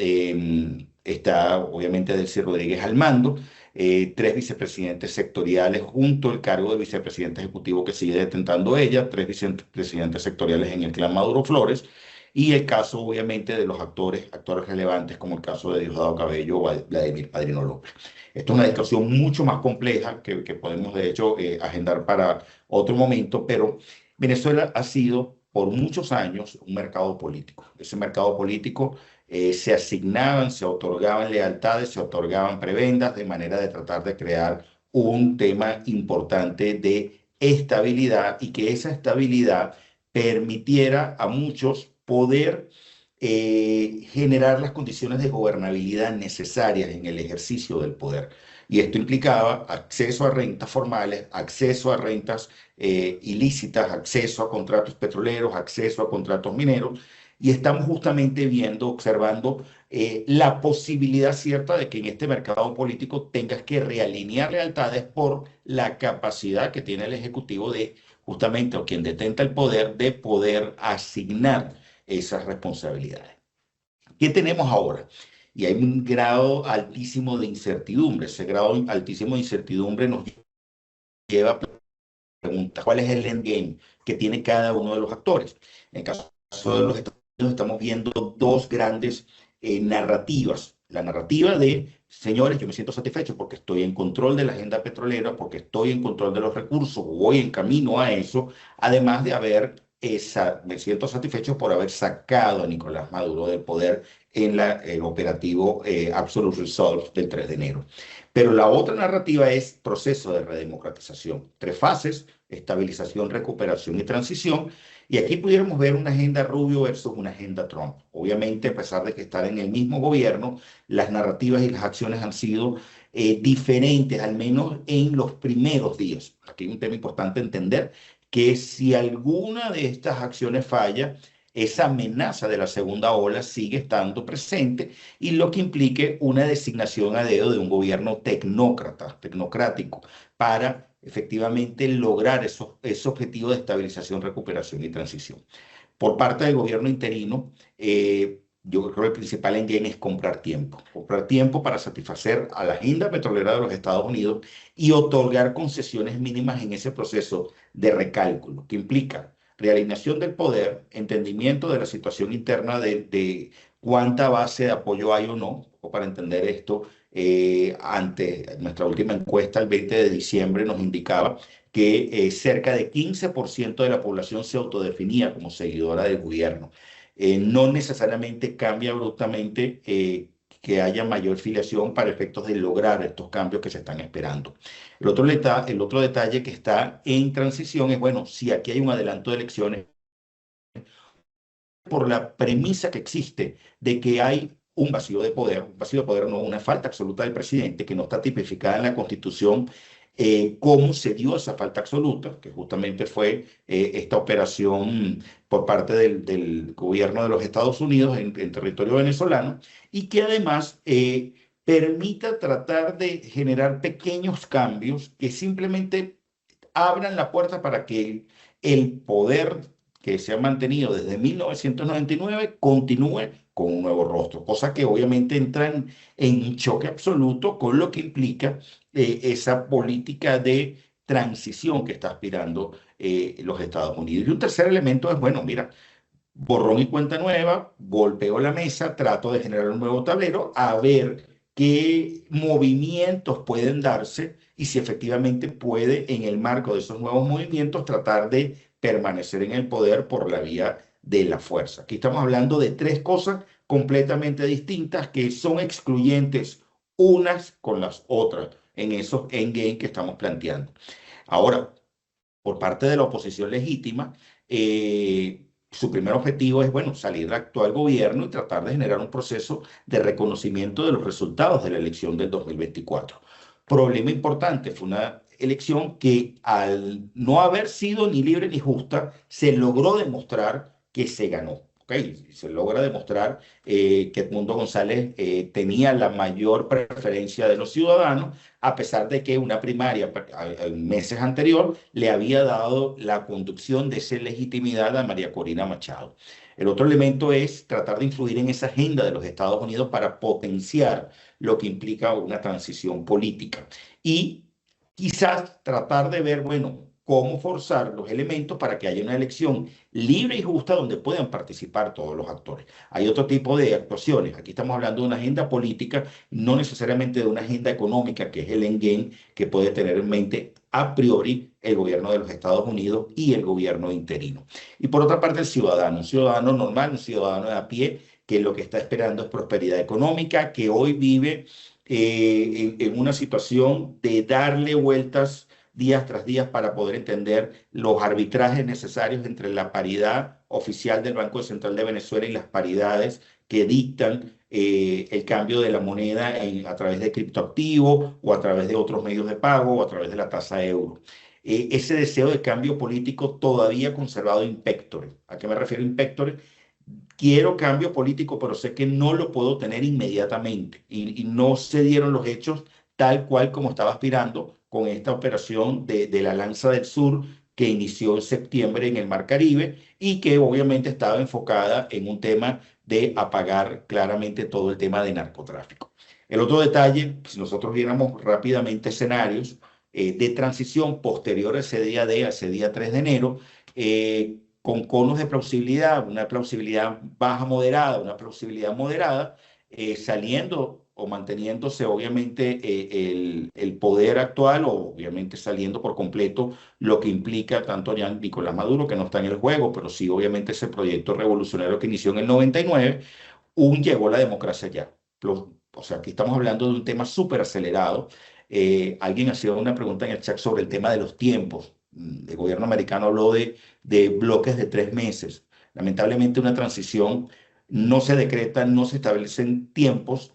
está obviamente Delcy Rodríguez al mando, 3 vicepresidentes sectoriales junto al cargo de vicepresidente ejecutivo que sigue detentando ella, 3 vicepresidentes sectoriales en el clan Maduro Flores, y el caso obviamente de los actores relevantes como el caso de Diosdado Cabello o Vladimir Padrino López. Esto es una discusión mucho más compleja que podemos de hecho agendar para otro momento, pero Venezuela ha sido por muchos años un mercado político. Ese mercado político se asignaban, se otorgaban lealtades, se otorgaban prebendas de manera de tratar de crear un tema importante de estabilidad y que esa estabilidad permitiera a muchos poder generar las condiciones de gobernabilidad necesarias en el ejercicio del poder. Y esto implicaba acceso a rentas formales, acceso a rentas ilícitas, acceso a contratos petroleros, acceso a contratos mineros. Y estamos justamente viendo, observando la posibilidad cierta de que en este mercado político tengas que realinear lealtades por la capacidad que tiene el Ejecutivo de justamente, o quien detenta el poder, de poder asignar esas responsabilidades. ¿Qué tenemos ahora? Y hay un grado altísimo de incertidumbre. Ese grado altísimo de incertidumbre nos lleva a preguntar cuál es el endgame que tiene cada uno de los actores. En el caso de los Estados Unidos estamos viendo dos grandes narrativas. La narrativa de, señores, yo me siento satisfecho porque estoy en control de la agenda petrolera, porque estoy en control de los recursos, voy en camino a eso, además de me siento satisfecho por haber sacado a Nicolás Maduro del poder en el operativo Absolute Resolve del 3 de enero. Pero la otra narrativa es proceso de redemocratización. 3 fases: estabilización, recuperación y transición. Y aquí pudiéramos ver una agenda Rubio versus una agenda Trump. Obviamente, a pesar de que están en el mismo gobierno, las narrativas y las acciones han sido diferentes, al menos en los primeros días. Aquí hay un tema importante entender, que si alguna de estas acciones falla, esa amenaza de la segunda ola sigue estando presente, y lo que implique una designación a dedo de un gobierno tecnocrático, para efectivamente lograr ese objetivo de estabilización, recuperación y transición. Por parte del gobierno interino, yo creo que el principal endgame es comprar tiempo para satisfacer a la agenda petrolera de los Estados Unidos y otorgar concesiones mínimas en ese proceso de recálculo, que implica realineación del poder, entendimiento de la situación interna de cuánta base de apoyo hay o no. O para entender esto, ante nuestra última encuesta, el 20 de diciembre, nos indicaba que cerca de 15% de la población se autodefinía como seguidora del gobierno. No necesariamente cambia abruptamente que haya mayor filiación para efectos de lograr estos cambios que se están esperando. El otro detalle que está en transición es, bueno, si aquí hay un adelanto de elecciones, por la premisa que existe de que hay un vacío de poder, no, una falta absoluta del presidente que no está tipificada en la Constitución. Cómo se dio esa falta absoluta, que justamente fue esta operación por parte del gobierno de los Estados Unidos en territorio venezolano, y que además permita tratar de generar pequeños cambios que simplemente abran la puerta para que el poder que se ha mantenido desde 1999 continúe con un nuevo rostro, cosa que obviamente entra en choque absoluto con lo que implica esa política de transición que está aspirando los Estados Unidos. Y un tercer elemento es, bueno, mira, borrón y cuenta nueva, golpeo la mesa, trato de generar un nuevo tablero, a ver qué movimientos pueden darse y si efectivamente puede, en el marco de esos nuevos movimientos, tratar de permanecer en el poder por la vía de la fuerza. Aquí estamos hablando de 3 cosas completamente distintas que son excluyentes unas con las otras en esos endgame que estamos planteando. Ahora, por parte de la oposición legítima, su primer objetivo es, bueno, salir del actual gobierno y tratar de generar un proceso de reconocimiento de los resultados de la elección del 2024. Problema importante, fue una elección que, al no haber sido ni libre ni justa, se logró demostrar que se ganó. Okay, se logra demostrar que Edmundo González tenía la mayor preferencia de los ciudadanos, a pesar de que una primaria meses anterior le había dado la conducción de esa legitimidad a María Corina Machado. El otro elemento es tratar de influir en esa agenda de los Estados Unidos para potenciar lo que implica una transición política y quizás tratar de ver, bueno, cómo forzar los elementos para que haya una elección libre y justa donde puedan participar todos los actores. Hay otro tipo de actuaciones. Aquí estamos hablando de una agenda política, no necesariamente de una agenda económica, que es el endgame que puede tener en mente a priori el gobierno de los Estados Unidos y el gobierno interino. Y por otra parte, el ciudadano, un ciudadano normal, un ciudadano de a pie, que lo que está esperando es prosperidad económica, que hoy vive en una situación de darle vueltas días tras días para poder entender los arbitrajes necesarios entre la paridad oficial del Banco Central de Venezuela y las paridades que dictan el cambio de la moneda a través de criptoactivos o a través de otros medios de pago o a través de la tasa euro. Ese deseo de cambio político todavía conservado in pectore. ¿A qué me refiero in pectore? Quiero cambio político, pero sé que no lo puedo tener inmediatamente y no se dieron los hechos tal cual como estaba aspirando con esta operación de la Lanza del Sur que inició en septiembre en el Mar Caribe y que obviamente estaba enfocada en un tema de apagar claramente todo el tema de narcotráfico. El otro detalle, si nosotros viéramos rápidamente escenarios de transición posterior a ese día 3 de enero, con conos de plausibilidad, una plausibilidad baja moderada, una plausibilidad moderada, saliendo o manteniéndose obviamente el poder actual o obviamente saliendo por completo lo que implica tanto ya Nicolás Maduro, que no está en el juego, pero sí obviamente ese proyecto revolucionario que inició en el 99, llegó la democracia ya. O sea, aquí estamos hablando de un tema súper acelerado. Alguien hacía una pregunta en el chat sobre el tema de los tiempos. El gobierno americano habló de bloques de 3 meses. Lamentablemente una transición no se decreta, no se establecen tiempos.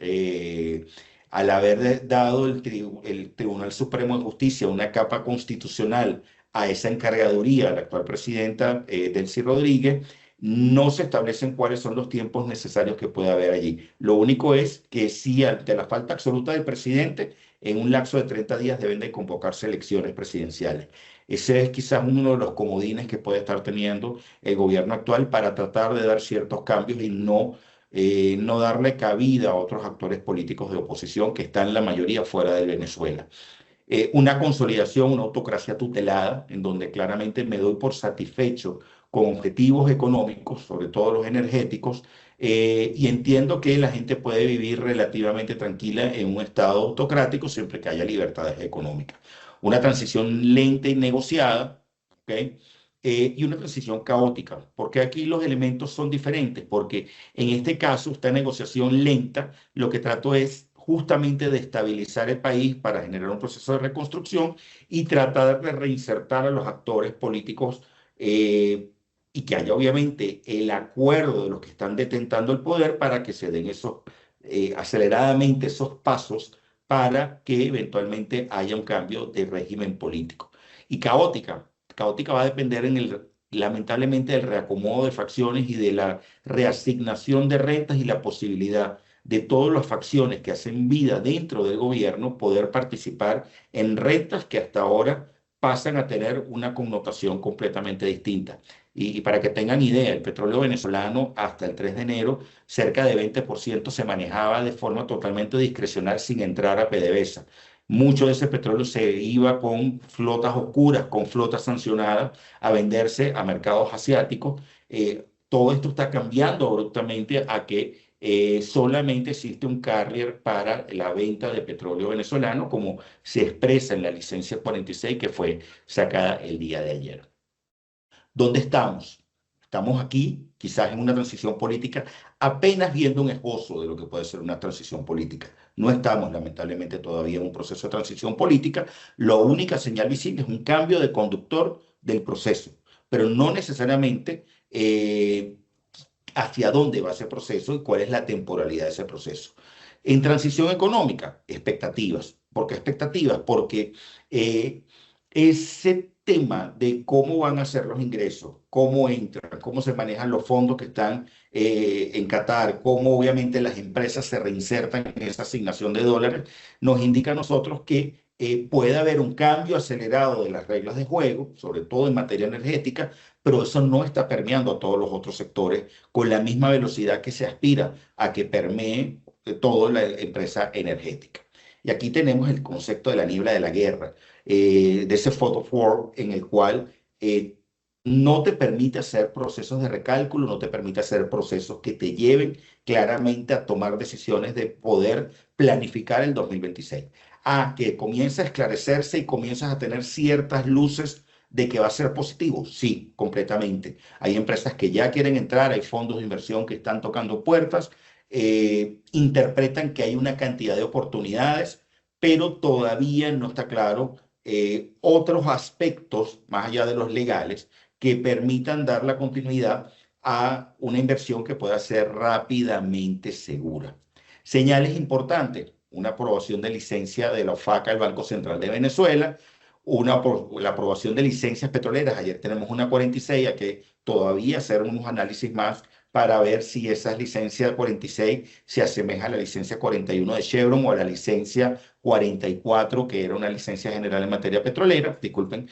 Al haber dado el Tribunal Supremo de Justicia una capa constitucional a esa encargaduría, la actual presidenta Delcy Rodríguez, no se establecen cuáles son los tiempos necesarios que puede haber allí. Lo único es que si ante la falta absoluta del presidente, en un lapso de 30 días deben de convocarse elecciones presidenciales. Ese es quizás uno de los comodines que puede estar teniendo el gobierno actual para tratar de dar ciertos cambios y no darle cabida a otros actores políticos de oposición que están la mayoría fuera de Venezuela. Una consolidación, una autocracia tutelada, en donde claramente me doy por satisfecho con objetivos económicos, sobre todo los energéticos, y entiendo que la gente puede vivir relativamente tranquila en un estado autocrático siempre que haya libertades económicas. Una transición lenta y negociada, ¿ok? Y una transición caótica, porque aquí los elementos son diferentes, porque en este caso, esta negociación lenta, lo que trato es justamente de estabilizar el país para generar un proceso de reconstrucción y tratar de reinsertar a los actores políticos y que haya obviamente el acuerdo de los que están detentando el poder para que se den aceleradamente esos pasos para que eventualmente haya un cambio de régimen político. Y caótica va a depender lamentablemente del reacomodo de facciones y de la reasignación de rentas y la posibilidad de todas las facciones que hacen vida dentro del gobierno poder participar en rentas que hasta ahora pasan a tener una connotación completamente distinta. Y para que tengan idea, el petróleo venezolano hasta el 3 de enero, cerca de 20% se manejaba de forma totalmente discrecional sin entrar a PDVSA. Mucho de ese petróleo se iba con flotas oscuras, con flotas sancionadas, a venderse a mercados asiáticos. Todo esto está cambiando abruptamente a que solamente existe un carrier para la venta de petróleo venezolano, como se expresa en la licencia 46 que fue sacada el día de ayer. ¿Dónde estamos? Estamos aquí, quizás en una transición política, apenas viendo un esbozo de lo que puede ser una transición política. No estamos, lamentablemente, todavía en un proceso de transición política. La única señal visible es un cambio de conductor del proceso, pero no necesariamente hacia dónde va ese proceso y cuál es la temporalidad de ese proceso. En transición económica, expectativas. ¿Por qué expectativas? Porque ese tema de cómo van a ser los ingresos, cómo entran, cómo se manejan los fondos que están en Qatar, cómo obviamente las empresas se reinsertan en esa asignación de dólares, nos indica a nosotros que puede haber un cambio acelerado de las reglas de juego, sobre todo en materia energética, pero eso no está permeando a todos los otros sectores con la misma velocidad que se aspira a que permee toda la empresa energética. Y aquí tenemos el concepto de la niebla de la guerra, de ese photo war en el cual no te permite hacer procesos de recálculo, no te permite hacer procesos que te lleven claramente a tomar decisiones de poder planificar el 2026. a que comienza a esclarecerse y comienzas a tener ciertas luces de que va a ser positivo. Sí, completamente. Hay empresas que ya quieren entrar, hay fondos de inversión que están tocando puertas, interpretan que hay una cantidad de oportunidades, pero todavía no está claro otros aspectos, más allá de los legales, que permitan dar la continuidad a una inversión que pueda ser rápidamente segura. Señales importantes: una aprobación de licencia de la OFAC, el Banco Central de Venezuela, la aprobación de licencias petroleras. Ayer tenemos una 46, a que todavía hacer unos análisis más para ver si esa licencia 46 se asemeja a la licencia 41 de Chevron o a la licencia 44, que era una licencia general en materia petrolera, disculpen.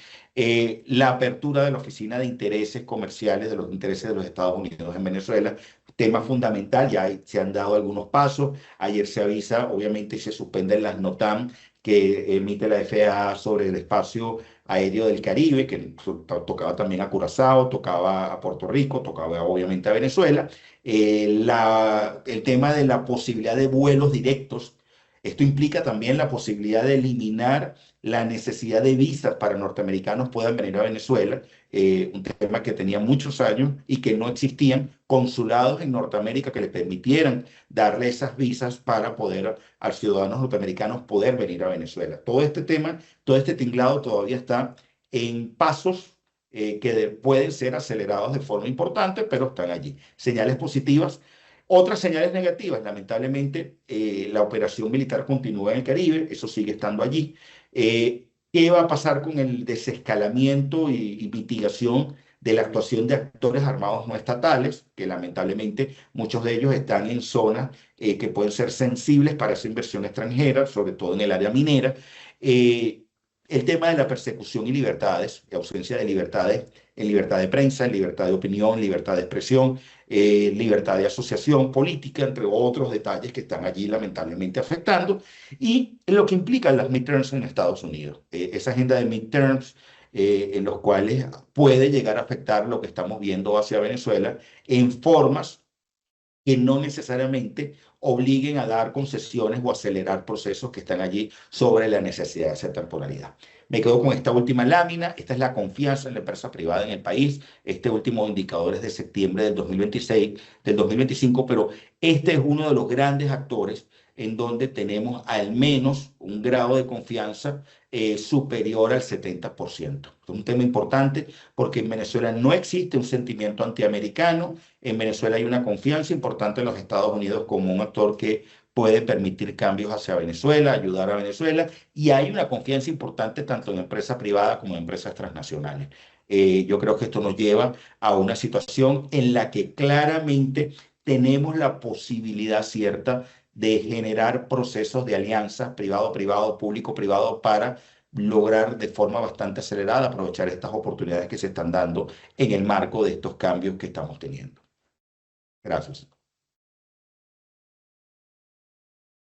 La apertura de la Oficina de Intereses Comerciales, de los intereses de los Estados Unidos en Venezuela, tema fundamental. Ya se han dado algunos pasos. Ayer se avisa, obviamente, y se suspenden las NOTAM que emite la FAA sobre el espacio aéreo del Caribe, que tocaba también a Curazao, tocaba a Puerto Rico, tocaba obviamente a Venezuela. El tema de la posibilidad de vuelos directos. Esto implica también la posibilidad de eliminar la necesidad de visas para norteamericanos puedan venir a Venezuela, un tema que tenía muchos años y que no existían consulados en Norteamérica que les permitieran darle esas visas para poder a ciudadanos norteamericanos poder venir a Venezuela. Todo este tema, todo este tinglado todavía está en pasos que pueden ser acelerados de forma importante, pero están allí. Señales positivas. Otras señales negativas: lamentablemente, la operación militar continúa en el Caribe, eso sigue estando allí. ¿Qué va a pasar con el desescalamiento y mitigación de la actuación de actores armados no estatales, que lamentablemente muchos de ellos están en zonas que pueden ser sensibles para esa inversión extranjera, sobre todo en el área minera? El tema de la persecución y libertades, y ausencia de libertades, en libertad de prensa, en libertad de opinión, libertad de expresión, libertad de asociación política, entre otros detalles que están allí lamentablemente afectando, y lo que implican las midterms en Estados Unidos. Esa agenda de midterms en los cuales puede llegar a afectar lo que estamos viendo hacia Venezuela en formas que no necesariamente obliguen a dar concesiones o acelerar procesos que están allí sobre la necesidad de hacer temporalidad. Me quedo con esta última lámina. Esta es la confianza en la empresa privada en el país. Este último indicador es de septiembre del 2025, pero este es uno de los grandes actores en donde tenemos al menos un grado de confianza superior al 70%. Es un tema importante porque en Venezuela no existe un sentimiento antiamericano. En Venezuela hay una confianza importante en los Estados Unidos como un actor que puede permitir cambios hacia Venezuela, ayudar a Venezuela, y hay una confianza importante tanto en empresas privadas como en empresas transnacionales. Yo creo que esto nos lleva a una situación en la que claramente tenemos la posibilidad cierta de generar procesos de alianza privado-privado, público-privado, para lograr de forma bastante acelerada aprovechar estas oportunidades que se están dando en el marco de estos cambios que estamos teniendo. Gracias.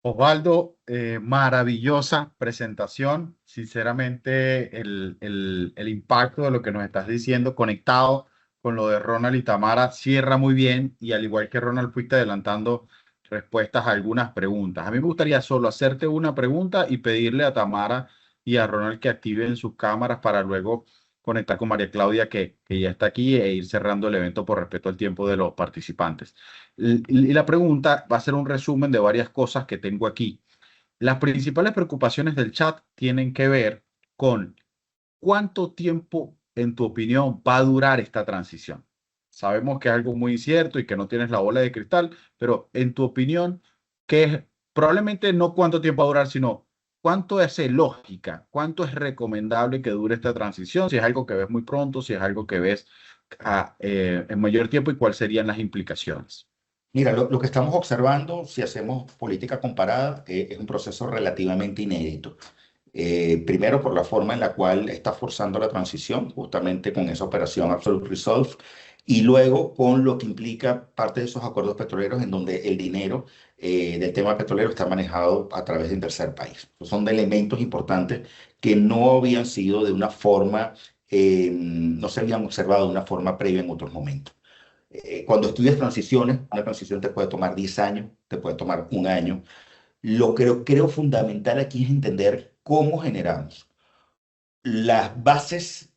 Osvaldo, maravillosa presentación. Sinceramente, el impacto de lo que nos estás diciendo, conectado con lo de Ronald y Tamara, cierra muy bien. Y al igual que Ronald, fuiste adelantando respuestas a algunas preguntas. A mí me gustaría solo hacerte una pregunta y pedirle a Tamara y a Ronald que activen sus cámaras para luego conectar con María Claudia, que ya está aquí, e ir cerrando el evento por respeto al tiempo de los participantes. Y la pregunta va a ser un resumen de varias cosas que tengo aquí. Las principales preocupaciones del chat tienen que ver con cuánto tiempo, en tu opinión, va a durar esta transición. Sabemos que es algo muy incierto y que no tienes la bola de cristal, pero en tu opinión, ¿qué es? Probablemente no cuánto tiempo va a durar, sino cuánto es lógica, cuánto es recomendable que dure esta transición, si es algo que ves muy pronto, si es algo que ves en mayor tiempo, y cuáles serían las implicaciones. Mira, lo que estamos observando, si hacemos política comparada, es un proceso relativamente inédito. Primero, por la forma en la cual está forzando la transición, justamente con esa operación Absolute Resolve, y luego con lo que implica parte de esos acuerdos petroleros en donde el dinero del tema petrolero está manejado a través de un tercer país. Son elementos importantes que no habían sido de una forma, no se habían observado de una forma previa en otros momentos. Cuando estudias transiciones, una transición te puede tomar 10 años, te puede tomar un año. Lo creo fundamental aquí es entender cómo generamos las bases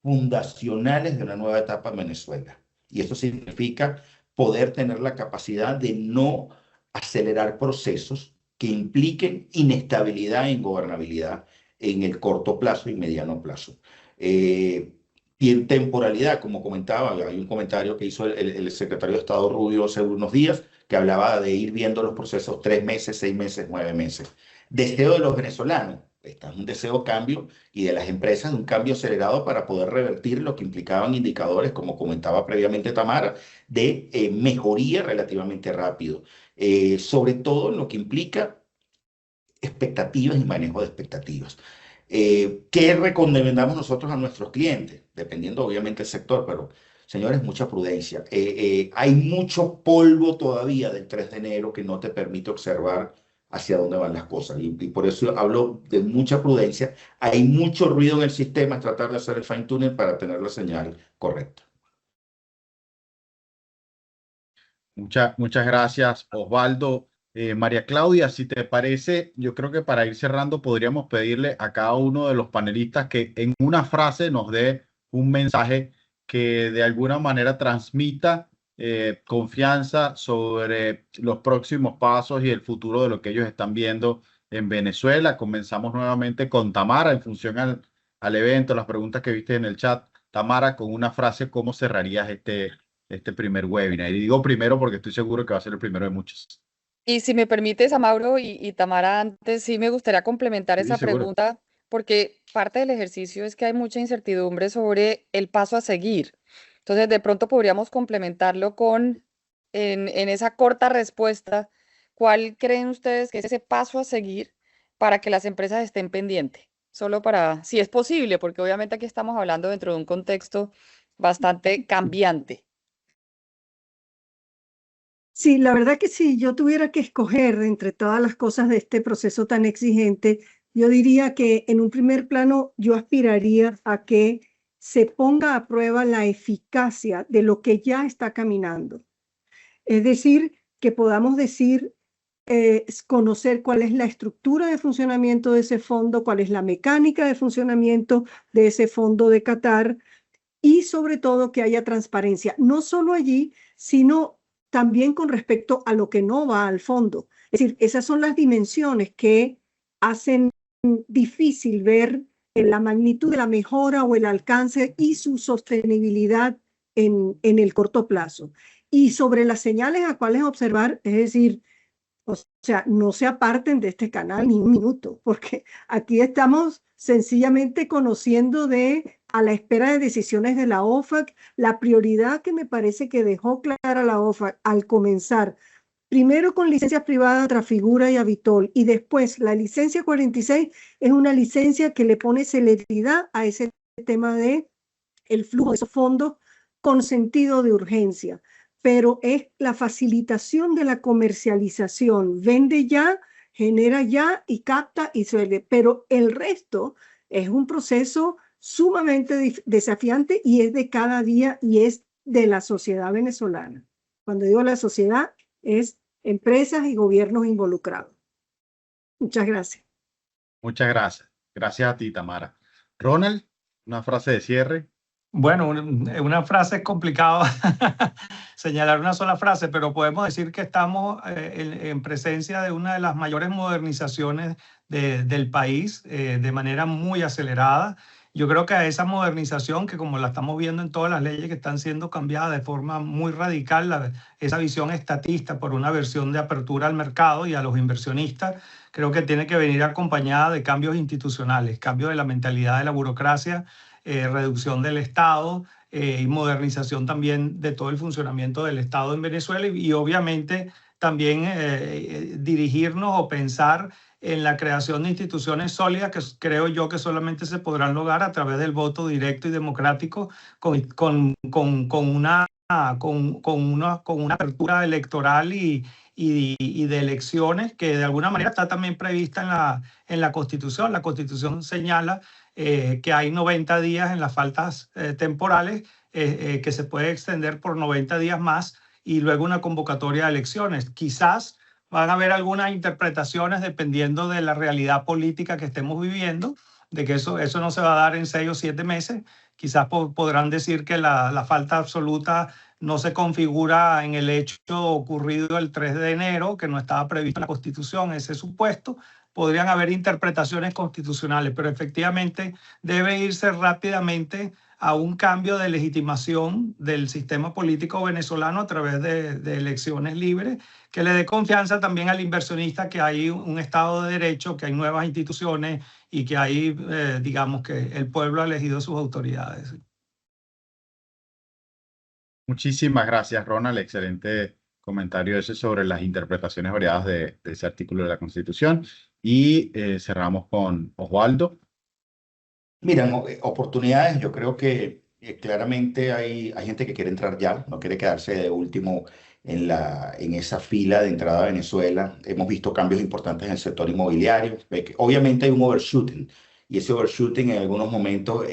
fundacionales de una nueva etapa en Venezuela. Y eso significa poder tener la capacidad de no acelerar procesos que impliquen inestabilidad e ingobernabilidad en el corto plazo y mediano plazo. Y en temporalidad, como comentaba, hay un comentario que hizo el secretario de Estado Rubio hace unos días, que hablaba de ir viendo los procesos 3 meses, 6 meses, 9 meses. Deseo de los venezolanos, este es un deseo cambio, y de las empresas de un cambio acelerado para poder revertir lo que implicaban indicadores, como comentaba previamente Tamara, de mejoría relativamente rápido, sobre todo en lo que implica expectativas y manejo de expectativas. ¿Qué recomendamos nosotros a nuestros clientes? Dependiendo obviamente del sector, pero señores, mucha prudencia. Hay mucho polvo todavía del 3 de enero que no te permite observar hacia dónde van las cosas. Y por eso hablo de mucha prudencia. Hay mucho ruido en el sistema, es tratar de hacer el fine tuning para tener la señal correcta. Muchas gracias, Osvaldo. María Claudia, si te parece, yo creo que para ir cerrando podríamos pedirle a cada uno de los panelistas que en una frase nos dé un mensaje que de alguna manera transmita confianza sobre los próximos pasos y el futuro de lo que ellos están viendo en Venezuela. Comenzamos nuevamente con Tamara en función al evento, las preguntas que viste en el chat. Tamara, con una frase, ¿cómo cerrarías este primer webinar? Y digo primero porque estoy seguro que va a ser el primero de muchos. Y si me permites, Amauro y Tamara, antes sí me gustaría complementar Sí, esa seguro. pregunta, porque parte del ejercicio es que hay mucha incertidumbre sobre el paso a seguir. Entonces, de pronto podríamos complementarlo con, en esa corta respuesta, ¿cuál creen ustedes que es ese paso a seguir para que las empresas estén pendientes? Solo para, si es posible, porque obviamente aquí estamos hablando dentro de un contexto bastante cambiante. Sí, la verdad que si yo tuviera que escoger entre todas las cosas de este proceso tan exigente, yo diría que en un primer plano yo aspiraría a que se ponga a prueba la eficacia de lo que ya está caminando. Es decir, que podamos decir, conocer cuál es la estructura de funcionamiento de ese fondo, cuál es la mecánica de funcionamiento de ese fondo de Qatar y sobre todo que haya transparencia, no solo allí, sino también con respecto a lo que no va al fondo. Es decir, esas son las dimensiones que hacen difícil ver la magnitud de la mejora o el alcance y su sostenibilidad en el corto plazo. Y sobre las señales a cuáles observar, es decir, o sea, no se aparten de este canal ni un minuto, porque aquí estamos sencillamente conociendo a la espera de decisiones de la OFAC, la prioridad que me parece que dejó clara la OFAC al comenzar, primero con licencias privadas Trafigura y Avitol, y después la licencia 46 es una licencia que le pone celeridad a ese tema de el flujo de esos fondos con sentido de urgencia. Pero es la facilitación de la comercialización. Vende ya, genera ya y capta y suele. Pero el resto es un proceso sumamente desafiante y es de cada día y es de la sociedad venezolana. Cuando digo la sociedad, es empresas y gobiernos involucrados. Muchas gracias. Muchas gracias. Gracias a ti, Tamara. Ronald, una frase de cierre. Bueno, una frase es complicado señalar una sola frase, pero podemos decir que estamos en presencia de una de las mayores modernizaciones del país de manera muy acelerada. Yo creo que a esa modernización, que como la estamos viendo en todas las leyes que están siendo cambiadas de forma muy radical, esa visión estatista por una versión de apertura al mercado y a los inversionistas, creo que tiene que venir acompañada de cambios institucionales, cambios de la mentalidad de la burocracia, reducción del Estado y modernización también de todo el funcionamiento del Estado en Venezuela y obviamente también dirigirnos o pensar en la creación de instituciones sólidas que creo yo que solamente se podrán lograr a través del voto directo y democrático con una apertura electoral y de elecciones que de alguna manera está también prevista en la Constitución. La Constitución señala que hay 90 días en las faltas temporales que se puede extender por 90 días más y luego una convocatoria de elecciones. Quizás van a haber algunas interpretaciones dependiendo de la realidad política que estemos viviendo, de que eso no se va a dar en 6 o 7 meses. Quizás podrán decir que la falta absoluta no se configura en el hecho ocurrido el 3 de enero, que no estaba previsto en la Constitución ese supuesto. Podrían haber interpretaciones constitucionales, pero efectivamente debe irse rápidamente a un cambio de legitimación del sistema político venezolano a través de elecciones libres, que le dé confianza también al inversionista que hay un Estado de Derecho, que hay nuevas instituciones y que hay, digamos, que el pueblo ha elegido sus autoridades. Muchísimas gracias, Ronald. Excelente comentario ese sobre las interpretaciones variadas de ese artículo de la Constitución. Y cerramos con Osvaldo. Mira, oportunidades, yo creo que claramente hay gente que quiere entrar ya, no quiere quedarse de último en esa fila de entrada a Venezuela. Hemos visto cambios importantes en el sector inmobiliario. Obviamente hay un overshooting y ese overshooting en algunos momentos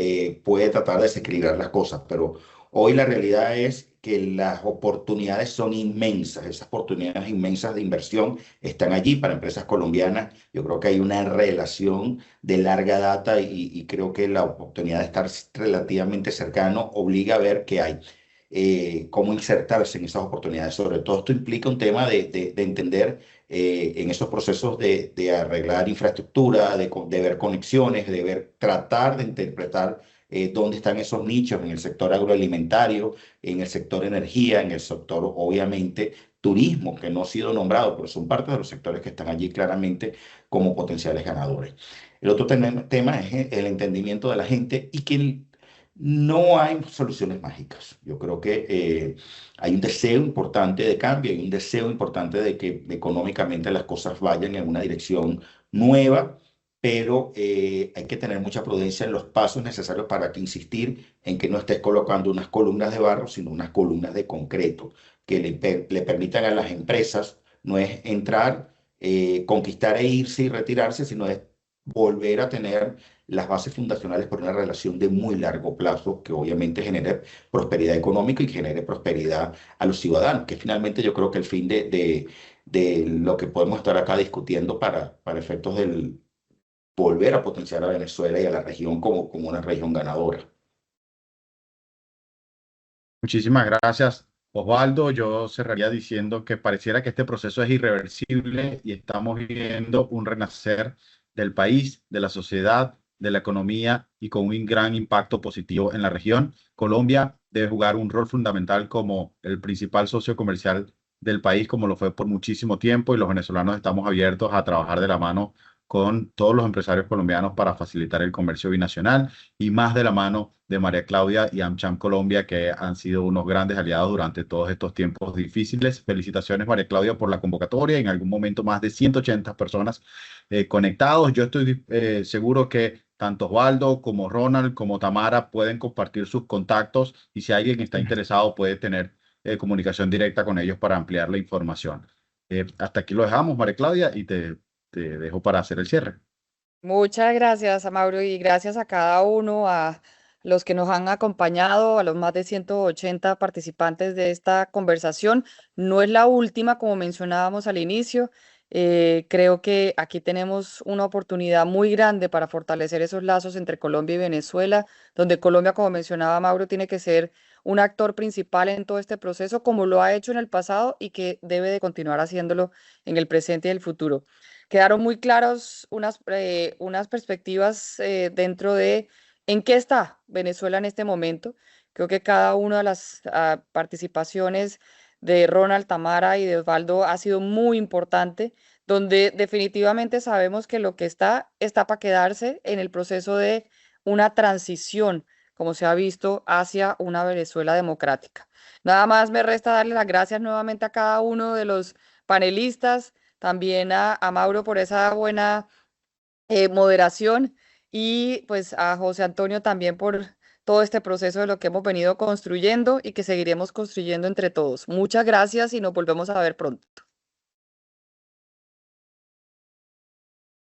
puede tratar de desequilibrar las cosas, pero hoy la realidad es que las oportunidades son inmensas, esas oportunidades inmensas de inversión están allí para empresas colombianas. Yo creo que hay una relación de larga data y creo que la oportunidad de estar relativamente cercano obliga a ver qué hay, cómo insertarse en esas oportunidades. Sobre todo esto implica un tema de entender en esos procesos de arreglar infraestructura, de ver conexiones, tratar de interpretar dónde están esos nichos en el sector agroalimentario, en el sector energía, en el sector, obviamente, turismo, que no ha sido nombrado, pero son parte de los sectores que están allí claramente como potenciales ganadores. El otro tema es el entendimiento de la gente y que no hay soluciones mágicas. Yo creo que hay un deseo importante de cambio, hay un deseo importante de que económicamente las cosas vayan en una dirección nueva, pero hay que tener mucha prudencia en los pasos necesarios para que insistir en que no estés colocando unas columnas de barro, sino unas columnas de concreto que le permitan a las empresas no es entrar, conquistar e irse y retirarse, sino es volver a tener las bases fundacionales por una relación de muy largo plazo que obviamente genere prosperidad económica y genere prosperidad a los ciudadanos, que finalmente yo creo que el fin de lo que podemos estar acá discutiendo para efectos del volver a potenciar a Venezuela y a la región como una región ganadora. Muchísimas gracias, Osvaldo. Yo cerraría diciendo que pareciera que este proceso es irreversible y estamos viendo un renacer del país, de la sociedad, de la economía y con un gran impacto positivo en la región. Colombia debe jugar un rol fundamental como el principal socio comercial del país, como lo fue por muchísimo tiempo, y los venezolanos estamos abiertos a trabajar de la mano con todos los empresarios colombianos para facilitar el comercio binacional y más de la mano de María Claudia y AmCham Colombia, que han sido unos grandes aliados durante todos estos tiempos difíciles. Felicitaciones, María Claudia, por la convocatoria. En algún momento más de 180 personas conectados. Yo estoy seguro que tanto Osvaldo como Ronald como Tamara pueden compartir sus contactos y si alguien está interesado puede tener comunicación directa con ellos para ampliar la información. Hasta aquí lo dejamos, María Claudia, y te dejo para hacer el cierre. Muchas gracias, Mauro, y gracias a cada uno, a los que nos han acompañado, a los más de 180 participantes de esta conversación. No es la última, como mencionábamos al inicio. Creo que aquí tenemos una oportunidad muy grande para fortalecer esos lazos entre Colombia y Venezuela, donde Colombia, como mencionaba Mauro, tiene que ser un actor principal en todo este proceso, como lo ha hecho en el pasado y que debe de continuar haciéndolo en el presente y el futuro. Quedaron muy claros unas perspectivas dentro de en qué está Venezuela en este momento. Creo que cada una de las participaciones de Ronald, Tamara y de Osvaldo ha sido muy importante, donde definitivamente sabemos que lo que está para quedarse en el proceso de una transición, como se ha visto, hacia una Venezuela democrática. Nada más me resta darle las gracias nuevamente a cada uno de los panelistas, también a Mauro por esa buena moderación y pues a José Antonio también por todo este proceso de lo que hemos venido construyendo y que seguiremos construyendo entre todos. Muchas gracias y nos volvemos a ver pronto.